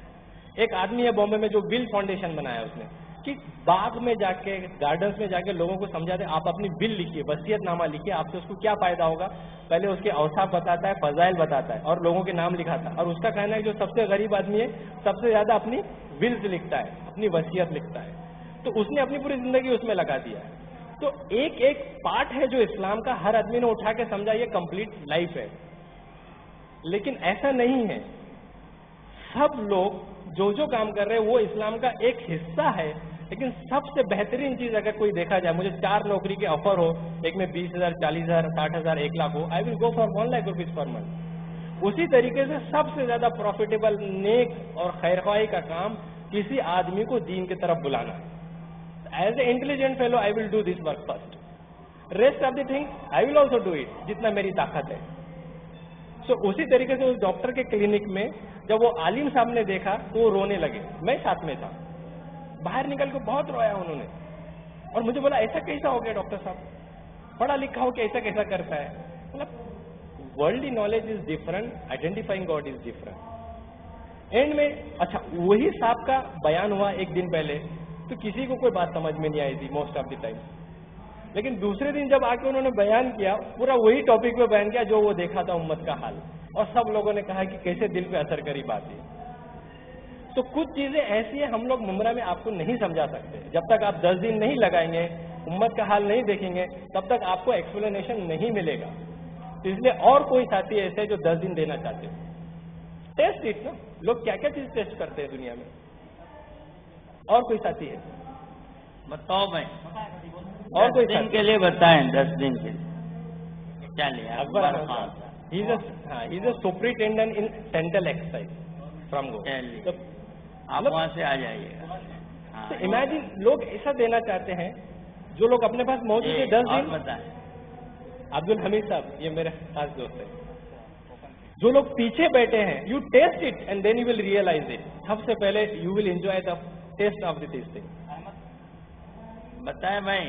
ایک آدمی ہے بامبے میں جو ول فاؤنڈیشن بنایا اس نے کہ باغ میں جا کے گارڈنس میں جا کے لوگوں کو سمجھا دے. آپ اپنی ول لکھیے، وصیت نامہ لکھیے، آپ سے اس کو کیا فائدہ ہوگا. پہلے اس کے اوصاف بتاتا ہے، فضائل بتاتا ہے اور لوگوں کے نام لکھاتا ہے. اور اس کا کہنا ہے جو سب سے غریب آدمی ہے سب سے زیادہ اپنی ولز لکھتا ہے، اپنی وصیت لکھتا ہے. تو اس نے اپنی پوری زندگی اس میں لگا دیا ہے. تو ایک پارٹ ہے جو اسلام کا ہر آدمی نے اٹھا کے سمجھا یہ کمپلیٹ لائف ہے. لیکن ایسا نہیں ہے. سب لوگ جو کام کر رہے ہیں وہ اسلام کا ایک حصہ ہے. لیکن سب سے بہترین چیز اگر کوئی دیکھا جائے، مجھے 4 نوکری کے آفر ہو، ایک میں 20,000 40,000 60,000 1 لاکھ ہو، آئی ول go for 1 lakh rupees per month. اسی طریقے سے سب سے زیادہ پروفیٹیبل نیک اور خیرخواہی کا کام کسی آدمی کو دین کی طرف بلانا. As a intelligent fellow I will do this work first. Rest of the thing I will also do it جتنا میری طاقت ہے. سو اسی طریقے سے اس ڈاکٹر کے کلینک میں جب وہ عالم صاحب نے دیکھا تو وہ رونے لگے. میں ساتھ میں تھا. باہر نکل کے بہت رویا انہوں نے اور مجھے بولا ایسا کیسا ہو گیا ڈاکٹر صاحب، پڑھا لکھا ہو کہ ایسا کیسا کرتا ہے. مطلب worldly knowledge is different, identifying God is different. And میں اچھا وہی صاحب کا بیان ہوا 1 دن پہلے تو کسی کو کوئی بات سمجھ میں نہیں آئی تھی موسٹ آف دی ٹائم. لیکن دوسرے دن جب آ کے انہوں نے بیان کیا پورا وہی ٹاپک پہ بیان کیا جو وہ دیکھا تھا امت کا حال. اور سب لوگوں نے کہا کہ کیسے دل پہ اثر کری بات ہے. تو کچھ چیزیں ایسی ہیں ہم لوگ ممبرا میں آپ کو نہیں سمجھا سکتے. جب تک آپ 10 دن نہیں لگائیں گے، امت کا حال نہیں دیکھیں گے، تب تک آپ کو ایکسپلینیشن نہیں ملے گا. اس لیے اور کوئی ساتھی ایسے جو 10 دن دینا چاہتے ہیں. ٹیسٹ اٹ نا. لوگ کیا کیا چیز ٹیسٹ کرتے ہیں دنیا میں. اور کوئی ساتھی ہے بتاؤ بھائی. اور کوئی 10 دن کے لیے بتائیں. 10 دن کے لیے چلیے. Akbar Khan he is a superintendent in central excise from گو. آپ وہاں سے آ جائیے گا. تو امیجن لوگ ایسا دینا چاہتے ہیں جو لوگ اپنے پاس موجود ہے 10 دن. بتائیں. عبد الحمید صاحب یہ میرے خاص دوست ہے. جو لوگ پیچھے بیٹھے ہیں you taste it and then you will realise it. سب سے پہلے you will enjoy the taste of the this thing. بتائیں بھائی.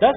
10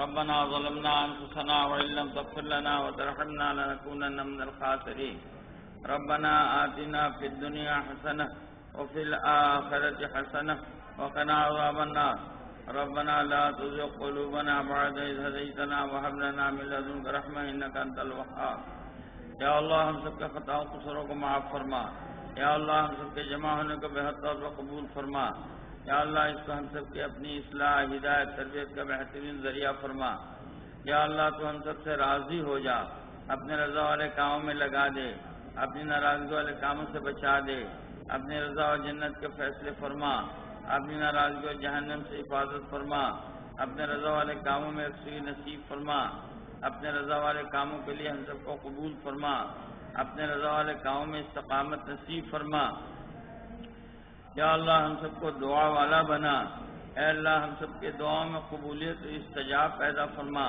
ربنا ظلمنا أنفسنا وإن لم تغفر لنا وترحمنا لنكونن من الخاسرين ربنا آتنا في الدنيا حسنة وفي الآخرة حسنة وقنا عذاب النار ربنا لا تزغ قلوبنا بعد إذ هديتنا وهب لنا من لدنك رحمة إنك أنت الوهاب یا اللہ ہم سب کے خطاؤں قصوروں کو معاف فرما یا اللہ ہم سب کے جمع ہونے کو بہتر طور پر قبول فرما یا اللہ اس کو ہم سب کی اپنی اصلاح ہدایت تربیت کا بہترین ذریعہ فرما یا اللہ تو ہم سب سے راضی ہو جا اپنے رضا والے کاموں میں لگا دے اپنی ناراضگی والے کاموں سے بچا دے اپنی رضا و جنت کے فیصلے فرما اپنی ناراضگی و جہنم سے حفاظت فرما اپنے رضا والے کاموں میں یکسوئی نصیب فرما اپنے رضا والے کاموں کے لیے ہم سب کو قبول فرما اپنے رضا والے کاموں میں استقامت نصیب فرما یا اللہ ہم سب کو دعا والا بنا اے اللہ ہم سب کے دعاؤں میں قبولیت و استجاب پیدا فرما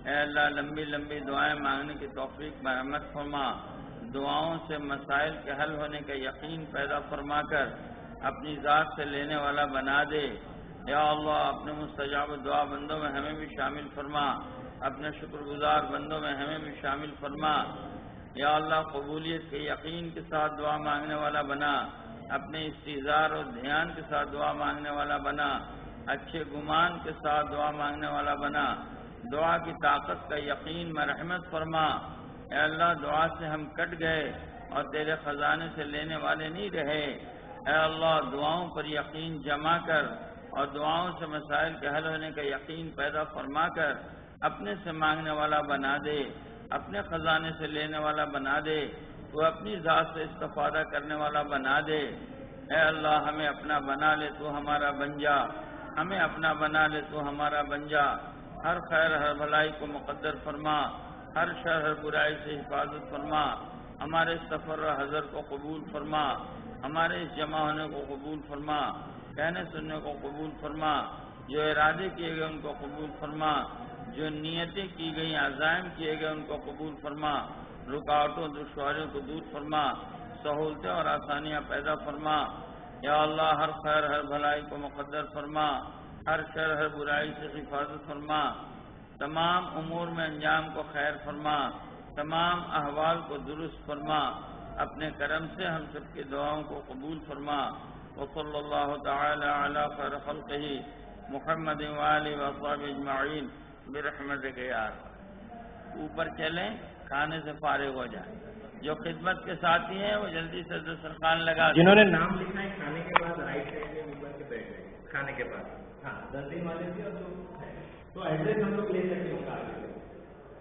اے اللہ لمبی لمبی دعائیں مانگنے کی توفیق مرحمت فرما دعاؤں سے مسائل کے حل ہونے کا یقین پیدا فرما کر اپنی ذات سے لینے والا بنا دے یا اللہ اپنے مستجاب دعا بندوں میں ہمیں بھی شامل فرما اپنے شکر گزار بندوں میں ہمیں بھی شامل فرما یا اللہ قبولیت کے یقین کے ساتھ دعا مانگنے والا بنا اپنے استحضار اور دھیان کے ساتھ دعا مانگنے والا بنا اچھے گمان کے ساتھ دعا مانگنے والا بنا دعا کی طاقت کا یقین مرحمت فرما اے اللہ دعا سے ہم کٹ گئے اور تیرے خزانے سے لینے والے نہیں رہے اے اللہ دعاؤں پر یقین جما کر اور دعاؤں سے مسائل کے حل ہونے کا یقین پیدا فرما کر اپنے سے مانگنے والا بنا دے اپنے خزانے سے لینے والا بنا دے تو اپنی ذات سے استفادہ کرنے والا بنا دے اے اللہ ہمیں اپنا بنا لے تو ہمارا بن جا ہمیں اپنا بنا لے تو ہمارا بن جا ہر خیر ہر بھلائی کو مقدر فرما ہر شر ہر برائی سے حفاظت فرما ہمارے سفر و حضر کو قبول فرما ہمارے اس جمع ہونے کو قبول فرما کہنے سننے کو قبول فرما جو ارادے کیے گئے ان کو قبول فرما جو نیتیں کی گئی عزائم کیے گئے ان کو قبول فرما رکاوٹوں دشواریوں کو دور فرما سہولتیں اور آسانیاں پیدا فرما یا اللہ ہر خیر ہر بھلائی کو مقدر فرما ہر شر ہر برائی سے حفاظت فرما تمام امور میں انجام کو خیر فرما تمام احوال کو درست فرما اپنے کرم سے ہم سب کی دعاؤں کو قبول فرما وصلی اللہ تعالی علی خیر خلقہ محمد وآلہ وصحبہ اجمعین برحمتک یا اوپر چلیں کھانے سے فارغ ہو جائیں جو خدمت کے ساتھی ہیں وہ جلدی سے دسترخوان لگا جنہوں نے نام لکھا ہے کھانے کے بعد رائٹ سائڈ میں اوپر کے بیٹھ گئے کھانے کے بعد ہاں 10 دن والے بھی اور تو ایڈریس ہم لوگ لے سکتے ہیں